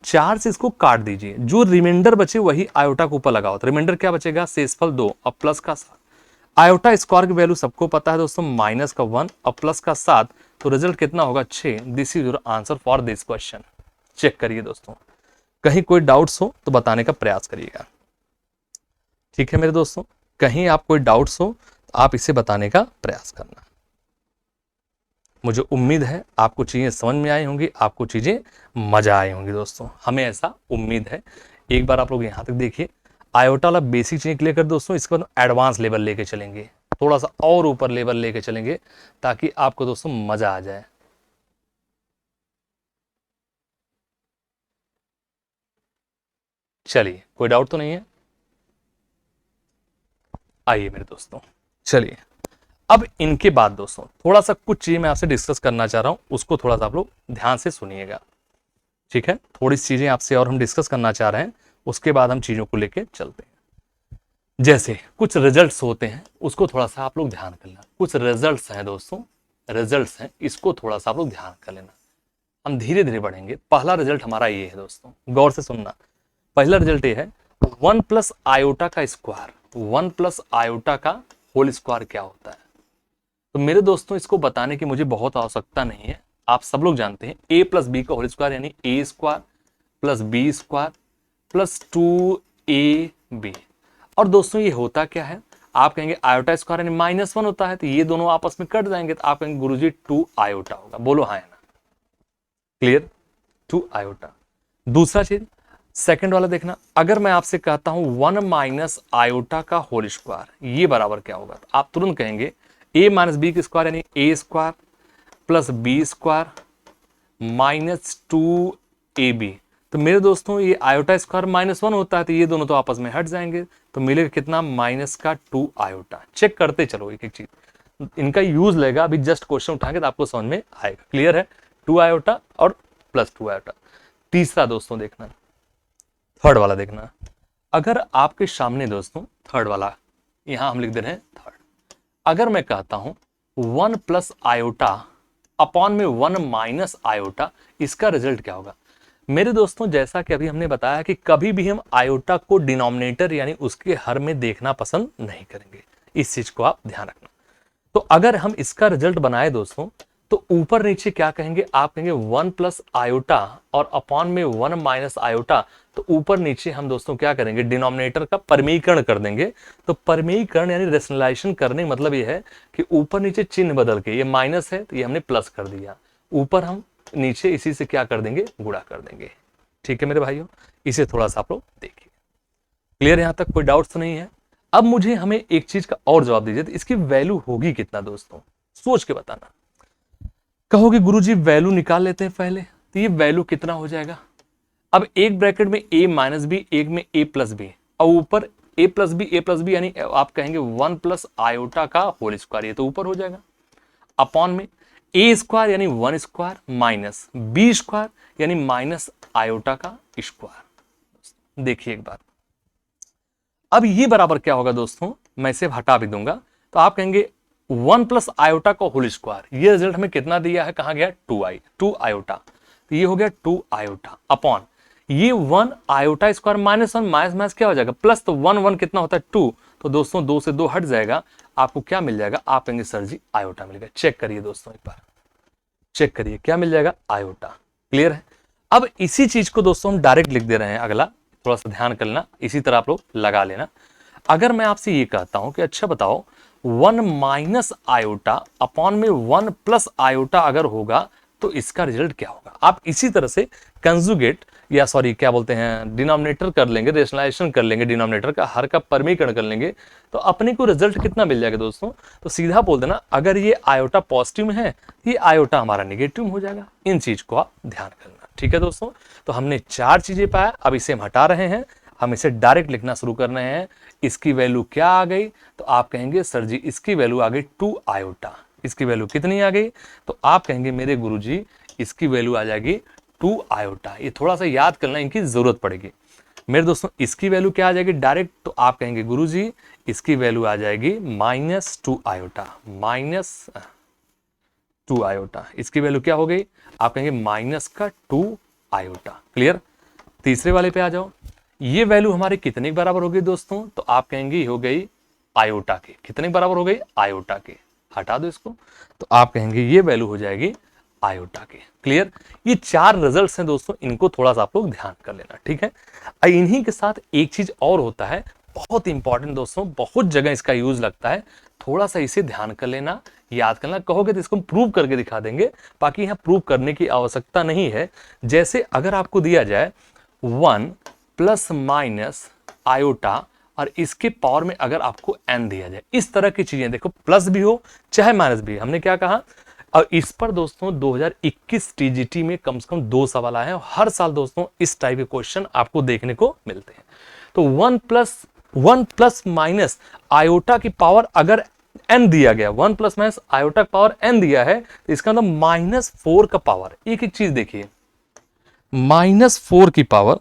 4 से इसको काट दीजिए, जो रिमाइंडर बचे वही आयोटा के ऊपर लगाओ, तो रिमाइंडर क्या बचेगा शेषफल 2 और प्लस का 7। आयोटा स्क्वायर की वैल्यू सबको पता है दोस्तों, माइनस का 1 और प्लस का 7, तो रिजल्ट कितना होगा 6। This is your answer for this question. Check करिए दोस्तों, कहीं कोई डाउट्स हो तो बताने का प्रयास करिएगा, ठीक है मेरे दोस्तों, कहीं आप कोई डाउट्स हो तो आप इसे बताने का प्रयास करना। मुझे उम्मीद है आपको चीजें समझ में आई होंगी, आपको चीजें मजा आई होंगी दोस्तों, हमें ऐसा उम्मीद है। एक बार आप लोग यहां तक देखिए, आयोटा वाला बेसिक चीजें क्लियर कर दोस्तों, इसके बाद एडवांस लेवल लेके चलेंगे, थोड़ा सा और ऊपर लेवल लेके चलेंगे, ताकि आपको दोस्तों मजा आ जाए। चलिए कोई डाउट तो नहीं है, आइए मेरे दोस्तों। चलिए अब इनके बाद दोस्तों थोड़ा सा कुछ चीजें मैं आपसे डिस्कस करना चाह रहा हूं, उसको थोड़ा सा आप लोग ध्यान से सुनिएगा, ठीक है। थोड़ी सी चीजें आपसे और हम डिस्कस करना चाह रहे हैं, उसके बाद हम चीजों को लेके चलते हैं। जैसे कुछ रिजल्ट्स होते हैं, उसको थोड़ा सा आप लोग ध्यान कर लेना। कुछ रिजल्ट्स हैं दोस्तों, रिजल्ट्स हैं, इसको थोड़ा सा आप लोग ध्यान कर लेना। हम धीरे धीरे बढ़ेंगे। पहला रिजल्ट हमारा ये है दोस्तों, गौर से सुनना। पहला रिजल्ट ये है 1 प्लस आयोटा का स्क्वायर, 1 प्लस आयोटा का होल स्क्वायर क्या होता है। तो मेरे दोस्तों इसको बताने की मुझे बहुत आवश्यकता नहीं है, आप सब लोग जानते हैं ए प्लस बी का होल स्क्वायर यानी a square plus b square plus 2ab। और दोस्तों ये होता क्या है, आप कहेंगे आयोटा स्क्वायर यानी -1 होता है, तो ये दोनों आपस में कट जाएंगे, तो आप कहेंगे गुरुजी 2 आयोटा होगा। बोलो हाँ है ना, क्लियर, 2 आयोटा। दूसरा चीज सेकंड वाला देखना, अगर मैं आपसे कहता हूं 1 माइनस आयोटा का होल स्क्वायर, ये बराबर क्या होगा, तो आप तुरंत कहेंगे a माइनस बी का स्क्वायर यानी a square plus b square minus 2ab। तो मेरे दोस्तों ये आयोटा स्क्वायर -1 होता है, तो ये दोनों तो आपस में हट जाएंगे, तो मिलेगा कितना माइनस का 2 आयोटा। चेक करते चलो एक एक चीज, इनका यूज लेगा, अभी जस्ट क्वेश्चन उठाएंगे तो आपको समझ में आएगा। क्लियर है, 2 आयोटा और प्लस 2 आयोटा। तीसरा दोस्तों देखना, थर्ड वाला देखना, अगर आपके सामने दोस्तों थर्ड वाला, यहां हम लिख दे रहे हैं थर्ड, अगर मैं कहता हूं 1 प्लस आयोटा अपॉन में 1 माइनस आयोटा, इसका रिजल्ट क्या होगा। मेरे दोस्तों जैसा कि अभी हमने बताया कि कभी भी हम आयोटा को डिनोमिनेटर यानी उसके हर में देखना पसंद नहीं करेंगे, इस चीज को आप ध्यान रखना। तो अगर हम इसका रिजल्ट बनाए दोस्तों, तो ऊपर नीचे क्या कहेंगे, आप कहेंगे 1 प्लस आयोटा और अपॉन में 1 माइनस आयोटा, तो ऊपर नीचे हम दोस्तों क्या करेंगे, डिनोमिनेटर का परमीकरण कर देंगे। तो परमीकरण यानी रेशनलाइजेशन करने मतलब ये है कि ऊपर नीचे चिन्ह बदल के, ये माइनस है तो ये हमने प्लस कर दिया, ऊपर हम नीचे इसी से क्या कर देंगे, गुणा कर देंगे। ठीक है मेरे भाइयों, इसे थोड़ा सा आप लोग देखिए। क्लियर, यहां तक कोई डाउट तो नहीं है। अब मुझे हमें एक चीज का और जवाब दीजिए, तो इसकी वैल्यू होगी कितना दोस्तों, सोच के बताना। कहोगे गुरुजी वैल्यू निकाल लेते हैं पहले, तो ये वैल्यू कितना हो जाएगा। अब एक ब्रैकेट में a माइनस बी, एक में a प्लस बी, और ऊपर a प्लस बी यानी आप कहेंगे 1 प्लस आयोटा का होल स्क्वायर, ये तो ऊपर हो जाएगा, अपॉन में a स्क्वायर यानी 1 स्क्वायर माइनस b स्क्वायर यानी माइनस आयोटा का स्क्वायर। देखिए एक बार, अब ये बराबर क्या होगा दोस्तों, मैं इसे हटा भी दूंगा, तो आप कहेंगे 1 प्लस आयोटा का होल स्क्वायर, ये रिजल्ट हमें कितना दिया है, कहां गया, 2 आयोटा, तो ये हो गया 2 आयोटा अपॉन ये 1 iota square minus 1 minus minus क्या हो जाएगा प्लस, तो 1 1 कितना होता है 2, तो दोस्तों 2 से 2 हट जाएगा, आपको क्या मिल जाएगा, आप कहेंगे सर जी आयोटा मिलेगा। चेक करिए दोस्तों, एक बार चेक करिए क्या मिल जाएगा, आयोटा। क्लियर है। अब इसी चीज को दोस्तों हम डायरेक्ट लिख दे रहे हैं, अगला थोड़ा सा ध्यान कर लेना, इसी तरह आप लोग लगा लेना। अगर मैं आपसे ये कहता हूं कि अच्छा बताओ 1 माइनस आयोटा अपॉन में 1 प्लस आयोटा अगर होगा तो इसका रिजल्ट क्या होगा, आप इसी तरह से कंजुगेट या सॉरी क्या बोलते हैं डिनोमिनेटर कर लेंगे, रेशनलाइजेशन कर लेंगे, डिनोमिनेटर का हर का परमीकरण कर लेंगे, तो अपने को रिजल्ट कितना मिल जाएगा दोस्तों, तो सीधा बोल देना अगर ये आयोटा पॉजिटिव में है, ये आयोटा हमारा निगेटिव हो जाएगा। इन चीज को आप ध्यान करना, ठीक है दोस्तों। तो हमने 4 चीजें पाया, अब इसे हम हटा रहे हैं, हम इसे डायरेक्ट लिखना शुरू कर रहे हैं। इसकी वैल्यू क्या आ गई, तो आप कहेंगे सर जी इसकी वैल्यू आ गई 2 आयोटा। इसकी वैल्यू कितनी आ गई, तो आप कहेंगे मेरे गुरुजी इसकी वैल्यू आ जाएगी 2 आयोटा। ये थोड़ा सा याद करना, इनकी जरूरत पड़ेगी मेरे दोस्तों। इसकी वैल्यू क्या आ जाएगी डायरेक्ट, तो आप कहेंगे गुरुजी इसकी वैल्यू आ जाएगी -2 आयोटा, -2 आयोटा। इसकी वैल्यू क्या हो गई, आप कहेंगे -2 आयोटा। क्लियर। तीसरे वाले पे आ जाओ, ये वैल्यू हमारे कितने के बराबर हो गई दोस्तों, तो आप कहेंगे हो गई आयोटा के, कितने के बराबर हो गई, आयोटा के। हटा दो इसको, तो आप कहेंगे ये वैल्यू हो जाएगी आयोटा के। क्लियर। ये 4 रिजल्ट्स हैं दोस्तों, इनको थोड़ा सा आप लोग ध्यान कर लेना, ठीक है। इन्हीं के साथ एक चीज और होता है, बहुत इंपॉर्टेंट दोस्तों, बहुत जगह इसका यूज लगता है, थोड़ा सा इसे ध्यान कर लेना, याद करना। कहोगे तो इसको हम प्रूव करके दिखा देंगे, बाकी यहाँ प्रूव करने की आवश्यकता नहीं है। जैसे अगर आपको दिया जाए 1 प्लस माइनस आयोटा और इसके पावर में अगर आपको n दिया जाए, इस तरह की चीजें देखो, प्लस भी हो चाहे माइनस भी, हमने क्या कहा। और इस पर दोस्तों 2021 टीजीटी में कम से कम 2 सवाल आए हैं, और हर साल दोस्तों इस टाइप के क्वेश्चन आपको देखने को मिलते हैं। तो 1 प्लस माइनस आयोटा की पावर अगर n दिया गया, 1 प्लस माइनस आयोटा की पावर n दिया है, तो इसका मतलब -4 का पावर, एक एक चीज देखिए, -4 की पावर,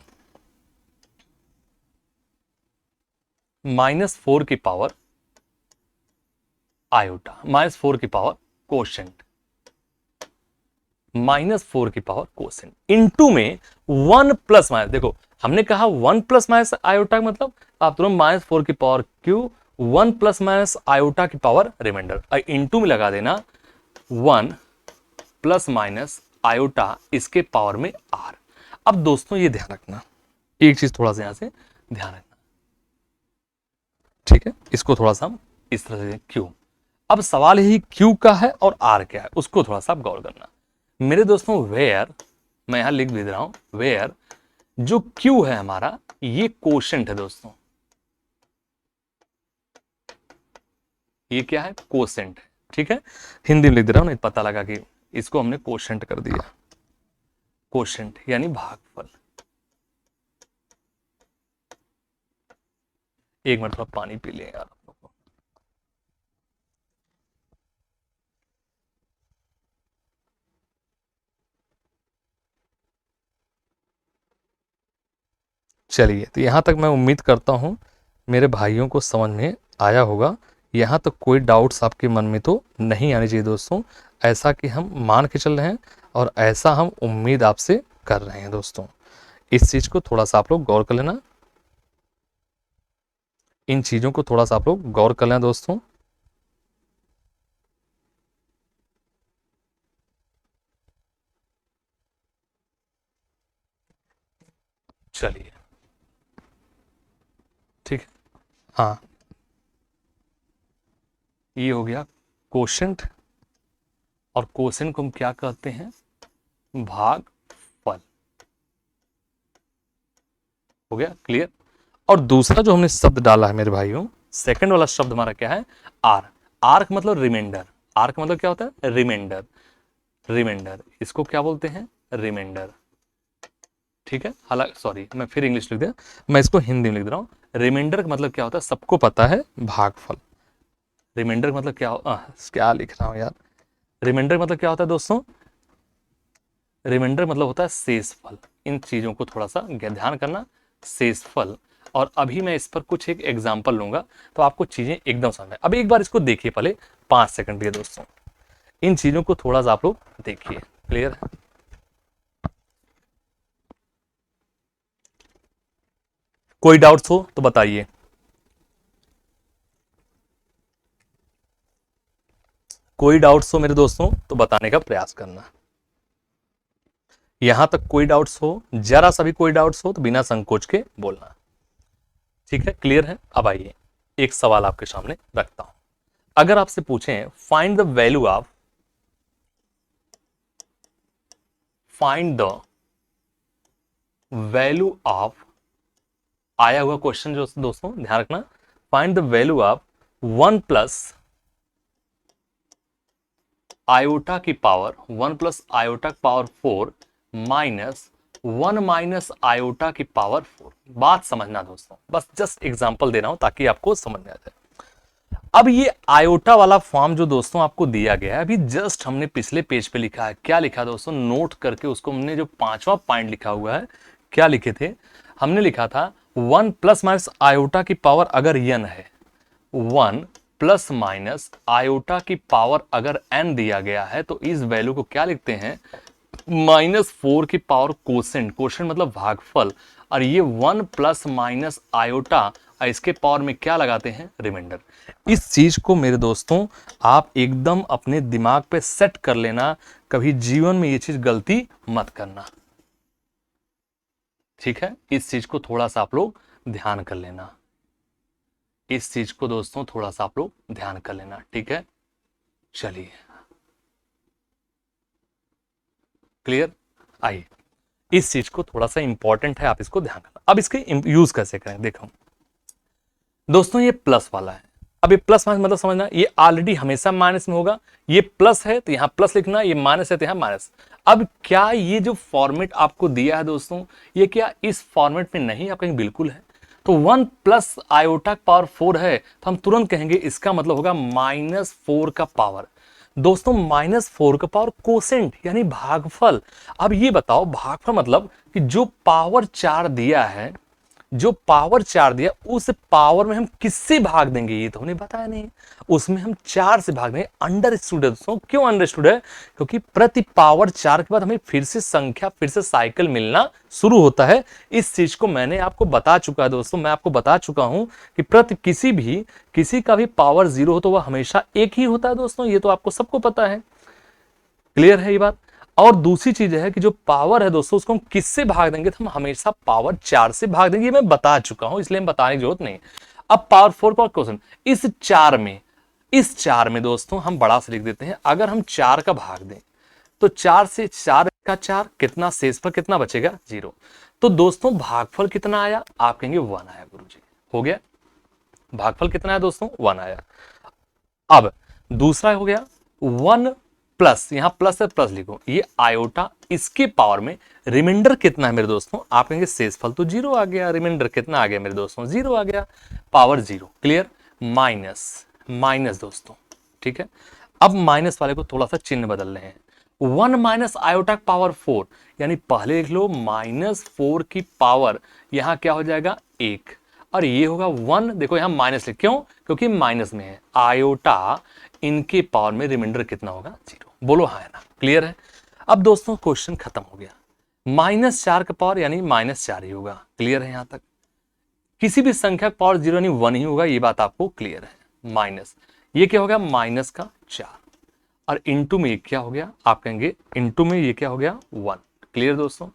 -4 की पावर आयोटा, -4 की पावर कोशेंट, -4 की पावर कोसेंट इनटू में 1 प्लस माइनस, देखो हमने कहा 1 प्लस माइनस आयोटा का मतलब आप तुरंत -4 की power Q, 1 plus minus iota की पावर रिमाइंडर, इनटू में लगा देना 1 प्लस माइनस आयोटा इसके पावर में r। अब दोस्तों ये ध्यान रखना, एक चीज थोड़ा सा यहां से ध्यान रखना, ठीक है। इसको थोड़ा सा हम इस तरह से क्यू, अब सवाल यही क्यू का है और r क्या है, उसको थोड़ा सा आप गौर करना मेरे दोस्तों। वेयर, मैं यहां लिख भी दे रहा हूं, वेयर जो Q है हमारा, ये कोशेंट है दोस्तों, ये क्या है, कोशेंट है, ठीक है। हिंदी में लिख दे रहा हूं, नहीं पता लगा कि इसको हमने कोशेंट कर दिया, कोशेंट यानी भागफल। एक मिनट थोड़ा पानी पी ले यार। चलिए, तो यहाँ तक मैं उम्मीद करता हूँ मेरे भाइयों को समझ में आया होगा। यहाँ तक कोई डाउट्स आपके मन में तो नहीं आनी चाहिए दोस्तों, ऐसा कि हम मान के चल रहे हैं और ऐसा हम उम्मीद आपसे कर रहे हैं दोस्तों। इस चीज़ को थोड़ा सा आप लोग गौर कर लेना, इन चीज़ों को थोड़ा सा आप लोग गौर कर लेना दोस्तों। चलिए ठीक है, हाँ ये हो गया कोशेंट, और कोशेंट को हम क्या कहते हैं, भागफल। हो गया क्लियर। और दूसरा जो हमने शब्द डाला है मेरे भाइयों, सेकंड वाला शब्द हमारा क्या है, आर। आर का मतलब रिमाइंडर, आर का मतलब क्या होता है, रिमाइंडर, रिमाइंडर, इसको क्या बोलते हैं, रिमाइंडर, ठीक है। हालांकि सॉरी मैं फिर इंग्लिश लिख दिया, मैं इसको हिंदी में लिख दे रहा हूं। रिमाइंडर का मतलब क्या होता है, सबको पता है, भागफल। रिमाइंडर का मतलब क्या लिख रहा हूं यार, रिमाइंडर का मतलब क्या होता है दोस्तों, रिमाइंडर मतलब होता है शेषफल। इन चीजों को थोड़ा सा ध्यान करना, शेषफल। और अभी मैं इस पर कुछ एक एग्जाम्पल लूंगा तो आपको चीजें एकदम समझ में। अब एक बार इसको देखिए पहले 5 सेकंड के दोस्तों, इन चीजों को थोड़ा सा आप लोग देखिए। क्लियर है? कोई डाउट्स हो तो बताइए। कोई डाउट्स हो मेरे दोस्तों तो बताने का प्रयास करना। यहां तक कोई डाउट्स हो, जरा सा भी कोई डाउट्स हो तो बिना संकोच के बोलना। ठीक है? क्लियर है? अब आइए एक सवाल आपके सामने रखता हूं। अगर आपसे पूछें find the value of, find the value of, आया हुआ क्वेश्चन जो दोस्तों ध्यान रखना, find the value of 1 + i/4 -1 - i/4 बात समझना दोस्तों, बस जस्ट एग्जांपल दे रहा हूं ताकि आपको समझ में आ जाए। अब ये आयोटा वाला फॉर्म जो दोस्तों आपको दिया गया है, अभी जस्ट हमने पिछले पेज पे लिखा है। क्या लिखा है दोस्तों? नोट करके उसको हमने, जो 5वां पॉइंट लिखा हुआ है, क्या लिखे थे? हमने लिखा था 1 ± अगर n है, 1 ± अगर n दिया गया है तो इस वैल्यू को क्या लिखते हैं? -4 कोसेंट, कोसेंट मतलब भागफल, और ये 1 ± इसके पावर में क्या लगाते हैं? रिमाइंडर। इस चीज को मेरे दोस्तों आप एकदम अपने दिमाग पे सेट कर लेना, कभी जीवन में ये चीज गलती मत करना। ठीक है? इस चीज को थोड़ा सा आप लोग ध्यान कर लेना, इस चीज को दोस्तों थोड़ा सा आप लोग ध्यान कर लेना। ठीक है? चलिए क्लियर? आइए, इस चीज को थोड़ा सा इंपॉर्टेंट है, आप इसको ध्यान करना। अब इसके यूज कैसे करें देखो दोस्तों, ये प्लस वाला है। अब ये प्लस माइनस मतलब समझना, ये ऑलरेडी हमेशा माइनस में होगा। ये प्लस है तो यहां प्लस लिखना, ये माइनस है तो यहां माइनस। अब क्या ये जो फॉर्मेट आपको दिया है दोस्तों, ये क्या इस फॉर्मेट में नहीं? आप कहेंगे बिल्कुल है। तो 1 + i/4 है तो हम तुरंत कहेंगे इसका मतलब होगा -4 का पावर। दोस्तों -4 का पावर कोसेंट यानी भागफल। अब ये बताओ, भागफल मतलब कि जो पावर 4 दिया है, जो पावर 4 दिया उस पावर में हम किससे भाग देंगे? ये तो हमने बताया नहीं। उसमें हम 4 से भाग देंगे। अंडरस्टूड है दोस्तों। क्यों अंडरस्टूड है? क्योंकि प्रति पावर 4 के बाद हमें फिर से संख्या, फिर से साइकिल मिलना शुरू होता है। इस चीज को मैंने आपको बता चुका है दोस्तों, मैं आपको बता चुका हूं कि प्रति किसी का भी पावर 0 हो तो वह हमेशा एक ही होता है दोस्तों। ये तो आपको सबको पता है। क्लियर है ये बात? और दूसरी चीज है कि जो पावर है दोस्तों, उसको हम किससे भाग देंगे? तो हम हमेशा पावर 4 से भाग देंगे। ये मैं बता चुका हूं, इसलिए हम बताने की जरूरत नहीं। अब पावर 4 का क्वेश्चन, इस चार में दोस्तों हम बड़ा से लिख देते हैं। अगर हम 4 का भाग दें तो 4 से 4 का 4 कितना, शेष पर कितना बचेगा? 0। तो दोस्तों भागफल कितना आया? आप कहेंगे 1 आया गुरुजी। हो गया? भागफल कितना आया दोस्तों? 1 आया। अब दूसरा हो गया 1 प्लस, यहां प्लस है प्लस लिखो, ये आयोटा, इसके पावर में रिमाइंडर कितना है मेरे दोस्तों? आप कहेंगे शेषफल तो 0 आ गया, रिमाइंडर कितना आ गया मेरे दोस्तों? 0 आ गया, पावर 0। क्लियर? माइनस, माइनस दोस्तों। ठीक है? अब माइनस वाले को थोड़ा सा चिन्ह बदल रहे हैं। 1 - i/4 यानी पहले लिख लो -4 की पावर, यहां क्या हो जाएगा? 1, और ये होगा 1। देखो यहां माइनस लिख, क्यों? क्योंकि माइनस में है। आयोटा, इनके पावर में रिमाइंडर कितना होगा? 0। बोलो हाँ है ना? क्लियर है? अब दोस्तों क्वेश्चन खत्म हो गया। -4 का पावर यानी -4 ही होगा। क्लियर है? यहां तक किसी भी संख्या का पावर 0 यानी 1 ही होगा, ये बात आपको क्लियर है। माइनस, ये क्या हो गया? माइनस का 4, और इंटू में ये क्या हो गया? आप कहेंगे इंटू में ये क्या हो गया? 1। क्लियर दोस्तों?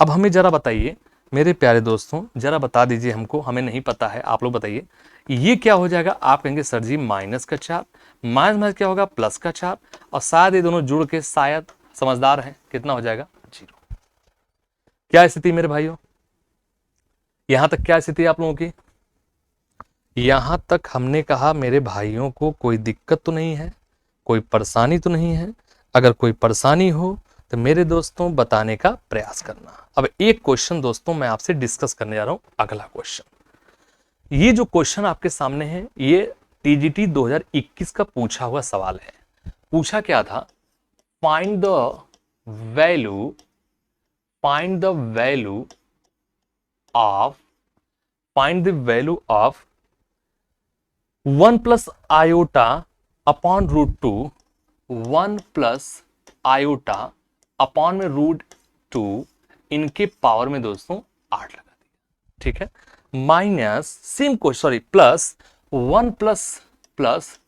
अब हमें जरा बताइए मेरे प्यारे दोस्तों, जरा बता दीजिए हमको, हमें नहीं पता है, आप लोग बताइए ये क्या हो जाएगा? आप कहेंगे सर जी माइनस का 4, माइनस माइनस क्या होगा? प्लस का 4, और शायद ये दोनों जुड़ के, शायद समझदार हैं, कितना हो जाएगा? 0। क्या स्थिति मेरे भाइयों? यहां तक क्या स्थिति आप लोगों की? यहां तक हमने कहा मेरे भाइयों को कोई दिक्कत तो नहीं है, कोई परेशानी तो नहीं है? अगर कोई परेशानी हो तो मेरे दोस्तों बताने का प्रयास करना। अब एक क्वेश्चन दोस्तों मैं आपसे डिस्कस करने जा रहा हूं, अगला क्वेश्चन। ये जो क्वेश्चन आपके सामने है, ये टीजीटी 2021 का पूछा हुआ सवाल है। पूछा क्या था? Find the value, find the value of find the value of 1 plus iota upon root two, 1 plus iota upon में रूट टू, इनके पावर में दोस्तों 8 लगा दिया, ठीक है। Minus same question, sorry, plus 1 plus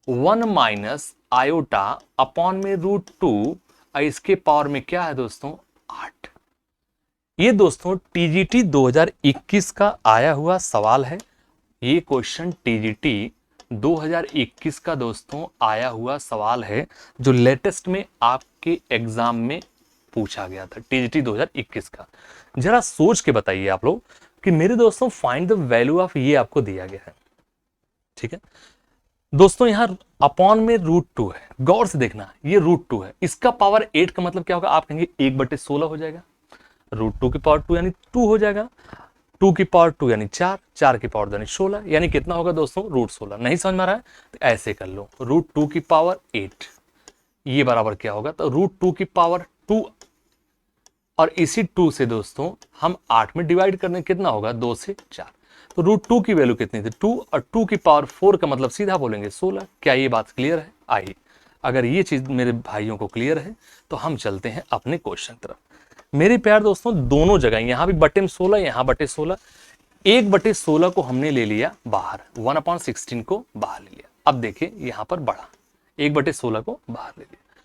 1 minus iota upon में root two, इसके पावर में क्या है दोस्तों 8। ये दोस्तों टीजीटी 2021 का आया हुआ सवाल है। ये क्वेश्चन टीजीटी 2021 का दोस्तों आया हुआ सवाल है, जो लेटेस्ट में आपके एग्जाम में पूछा गया था, टीजीटी 2021 का। जरा सोच के बताइए आप लोग कि मेरे दोस्तों फाइंड द वैल्यू ऑफ, ये आपको दिया गया है, ठीक है दोस्तों। यहां अपॉन में रूट टू है, गौर से देखना, ये रूट टू है, इसका पावर 8 का मतलब क्या होगा, आप कहेंगे 1/16 हो जाएगा। रूट टू की पावर 2 यानी 2 हो जाएगा, 2 की पावर 2 यानी 4, 4 की पावर यानी 16, यानी कितना होगा दोस्तों रूट 16। नहीं समझ में आ रहा है तो ऐसे कर लो, रूट 2 की पावर 8, ये बराबर क्या होगा, तो रूट 2 की पावर 2, और इसी 2 से दोस्तों हम 8 में डिवाइड करने, कितना होगा 2 से 4, तो रूट 2 की वैल्यू कितनी थी 2, और 2 की पावर 4 का मतलब सीधा बोलेंगे 16। क्या ये बात क्लियर है? आइए, अगर ये चीज मेरे भाइयों को क्लियर है तो हम चलते हैं अपने क्वेश्चन तरफ। मेरे प्यार दोस्तों, दोनों जगह, यहां भी बटे में 16, यहां बटे 16, 1/16 को हमने ले लिया बाहर, 1/16 को बाहर ले लिया। अब देखिए यहां पर बढ़ा, 1/16 को बाहर ले लिया,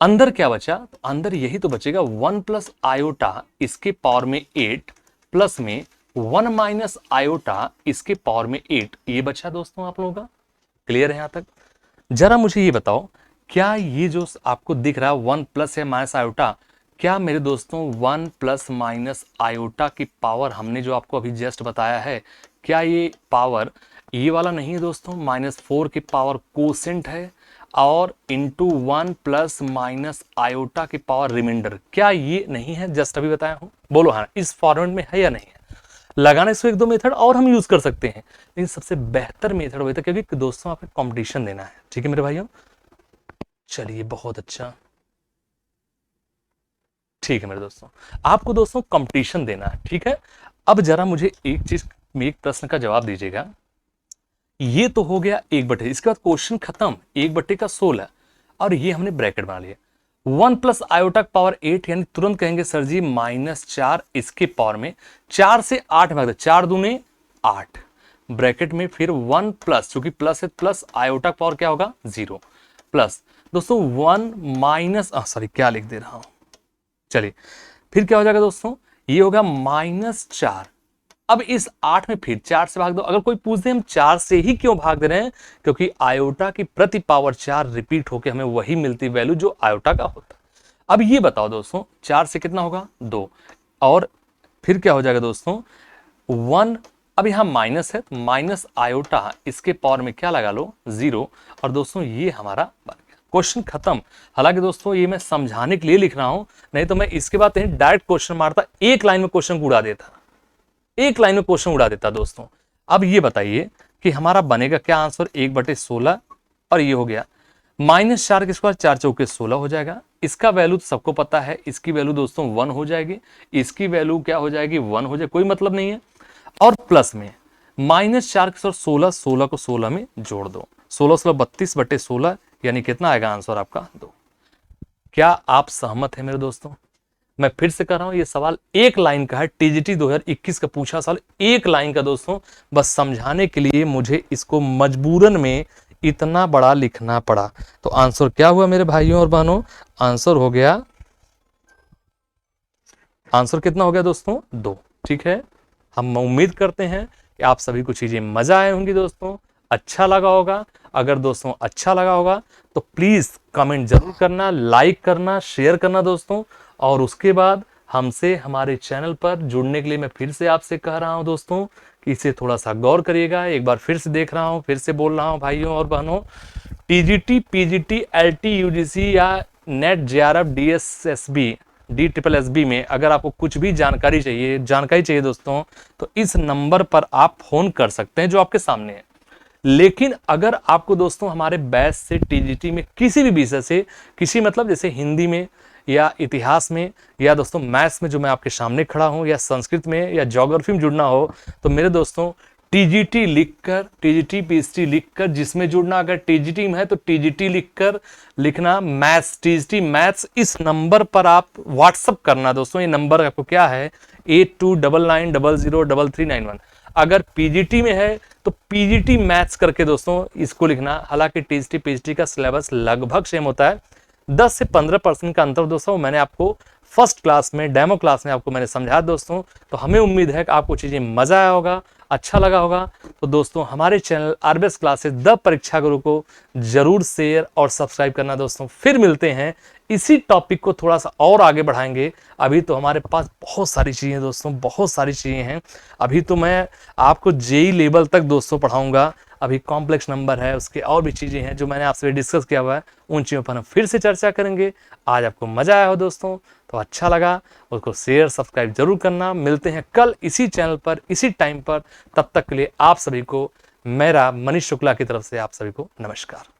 अंदर क्या बचा, तो अंदर यही तो बचेगा 1 प्लस आयोटा इसके पावर में 8 प्लस में 1 माइनस आयोटा इसके पावर में 8, ये बचा दोस्तों आप लोगों का। क्लियर है यहां तक? जरा मुझे ये बताओ, क्या ये जो आपको दिख रहा है 1 प्लस या माइनस आयोटा, क्या मेरे दोस्तों 1 प्लस माइनस आयोटा की पावर हमने जो आपको अभी जस्ट बताया है, क्या ये पावर ये वाला नहीं है दोस्तों, -4 की पावर कोसेंट है, और इंटू 1 प्लस माइनस आयोटा की पावर रिमाइंडर, क्या ये नहीं है? जस्ट अभी बताया हूं, बोलो हाँ, इस फॉर्मेट में है या नहीं है? लगाने से 1-2 मेथड और हम यूज कर सकते हैं, लेकिन सबसे बेहतर मेथड वही था, क्योंकि दोस्तों आपको कंपटीशन देना है, ठीक है मेरे भाइयों। चलिए बहुत अच्छा, ठीक है मेरे दोस्तों, आपको दोस्तों कंपटीशन देना है, ठीक है। अब जरा मुझे एक चीज, एक प्रश्न का जवाब दीजिएगा। ये तो हो गया 1/, इसके बाद क्वेश्चन खत्म, 1/16, और ये हमने ब्रैकेट बना लिया। 1 प्लस आयोटा पावर 8, यानी तुरंत कहेंगे सर जी -4 इसके पावर में, 4 से 8 भाग दे, 4 दूने 8, ब्रैकेट में फिर 1 प्लस, चूंकि प्लस है, प्लस आयोटा पावर क्या होगा 0, प्लस दोस्तों 1 माइनस, सॉरी क्या लिख दे रहा हूं, चलिए फिर क्या हो जाएगा दोस्तों, ये होगा -4। अब इस 8 में फिर 4 से भाग दो। अगर कोई पूछ दे हम 4 से ही क्यों भाग दे रहे हैं, क्योंकि आयोटा की प्रति पावर 4 रिपीट होकर हमें वही मिलती वैल्यू जो आयोटा का होता। अब ये बताओ दोस्तों, 4 से कितना होगा 2, और फिर क्या हो जाएगा दोस्तों 1, अब यहां माइनस है, माइनस आयोटा इसके पावर में क्या लगा लो 0, और दोस्तों ये हमारा क्वेश्चन खत्म। हालांकि दोस्तों ये मैं समझाने के लिए लिख रहा हूं, नहीं तो मैं इसके बाद डायरेक्ट क्वेश्चन मारता, एक लाइन में क्वेश्चन उड़ा देता, एक लाइन में क्वेश्चन उड़ा देता दोस्तों। अब ये बताइए कि हमारा बनेगा क्या आंसर, 1/16, और ये हो गया -4 के स्क्वायर, 4 चौके 16 हो जाएगा। इसका वैल्यू तो सबको पता है, इसकी वैल्यू दोस्तों 1 हो जाएगी, इसकी वैल्यू क्या हो जाएगी 1 हो जाएगी, कोई मतलब नहीं है। और प्लस में -4 के स्क्वायर 16, 16 को 16 में जोड़ दो, 16 32/16, यानी कितना आएगा आंसर आपका 2। क्या आप सहमत हैं मेरे दोस्तों? मैं फिर से कर रहा हूं, ये सवाल एक लाइन का है, टीजीटी 2021 का पूछा सवाल, एक लाइन का दोस्तों, बस समझाने के लिए मुझे इसको मजबूरन में इतना बड़ा लिखना पड़ा। तो आंसर क्या हुआ मेरे भाइयों और बहनों, आंसर हो गया, आंसर कितना हो गया दोस्तों 2, ठीक है। हम उम्मीद करते हैं कि आप सभी को चीजें मजा आए होंगी दोस्तों, अच्छा लगा होगा। अगर दोस्तों अच्छा लगा होगा तो प्लीज कमेंट जरूर करना, लाइक करना, शेयर करना दोस्तों, और उसके बाद हमसे हमारे चैनल पर जुड़ने के लिए मैं फिर से आपसे कह रहा हूं दोस्तों कि इसे थोड़ा सा गौर करिएगा। एक बार फिर से देख रहा हूं, फिर से बोल रहा हूं भाइयों और बहनों, टीजीटी, पीजीटी, एलटी, यूजीसी या नेट, जेआरएफ, डीएसएसबी, DSSB में अगर आपको कुछ भी जानकारी चाहिए दोस्तों, तो इस नंबर पर आप फोन कर सकते हैं जो आपके सामने है। लेकिन अगर आपको दोस्तों हमारे बैच से टीजीटी में किसी भी विषय से, किसी मतलब जैसे हिंदी में या इतिहास में या दोस्तों मैथ्स में जो मैं आपके सामने खड़ा हूं, या संस्कृत में या ज्योग्राफी में जुड़ना हो, तो मेरे दोस्तों टीजीटी लिखकर, टीजीटी पीएचडी लिखकर, जिसमें जुड़ना, अगर टीजीटी में है तो टीजीटी लिखकर लिखना, मैथ्स टीजीटी मैथ्स, इस नंबर पर आप व्हाट्सअप करना दोस्तों। ये नंबर आपको क्या है, 8299003391। अगर पीजीटी में है तो पीजीटी मैथ्स करके दोस्तों इसको लिखना। हालांकि टीजीटी पीएचडी का सिलेबस लगभग सेम होता है, 10 से 15% का अंतर दोस्तों मैंने आपको फर्स्ट क्लास में, डेमो क्लास में आपको मैंने समझाया दोस्तों। तो हमें उम्मीद है कि आपको चीजें मजा आया होगा, अच्छा लगा होगा। तो दोस्तों हमारे चैनल आरबीएस क्लासेस द परीक्षा गुरु को जरूर शेयर और सब्सक्राइब करना दोस्तों। फिर मिलते हैं, इसी टॉपिक को थोड़ा सा और आगे बढ़ाएंगे। अभी तो हमारे पास बहुत सारी चीजें दोस्तों, बहुत सारी चीजें हैं। अभी तो मैं आपको जेई लेवल तक दोस्तों पढ़ाऊंगा। अभी कॉम्प्लेक्स नंबर है, उसके और भी चीजें हैं जो मैंने आपसे डिस्कस किया हुआ है, उन चीजों पर हम फिर से चर्चा करेंगे। आज आपको मजा आया हो दोस्तों, तो अच्छा लगा, उसको शेयर सब्सक्राइब जरूर करना। मिलते हैं कल इसी चैनल पर, इसी टाइम पर। तब तक के लिए आप सभी को मेरा मनीष शुक्ला की तरफ से आप सभी को नमस्कार।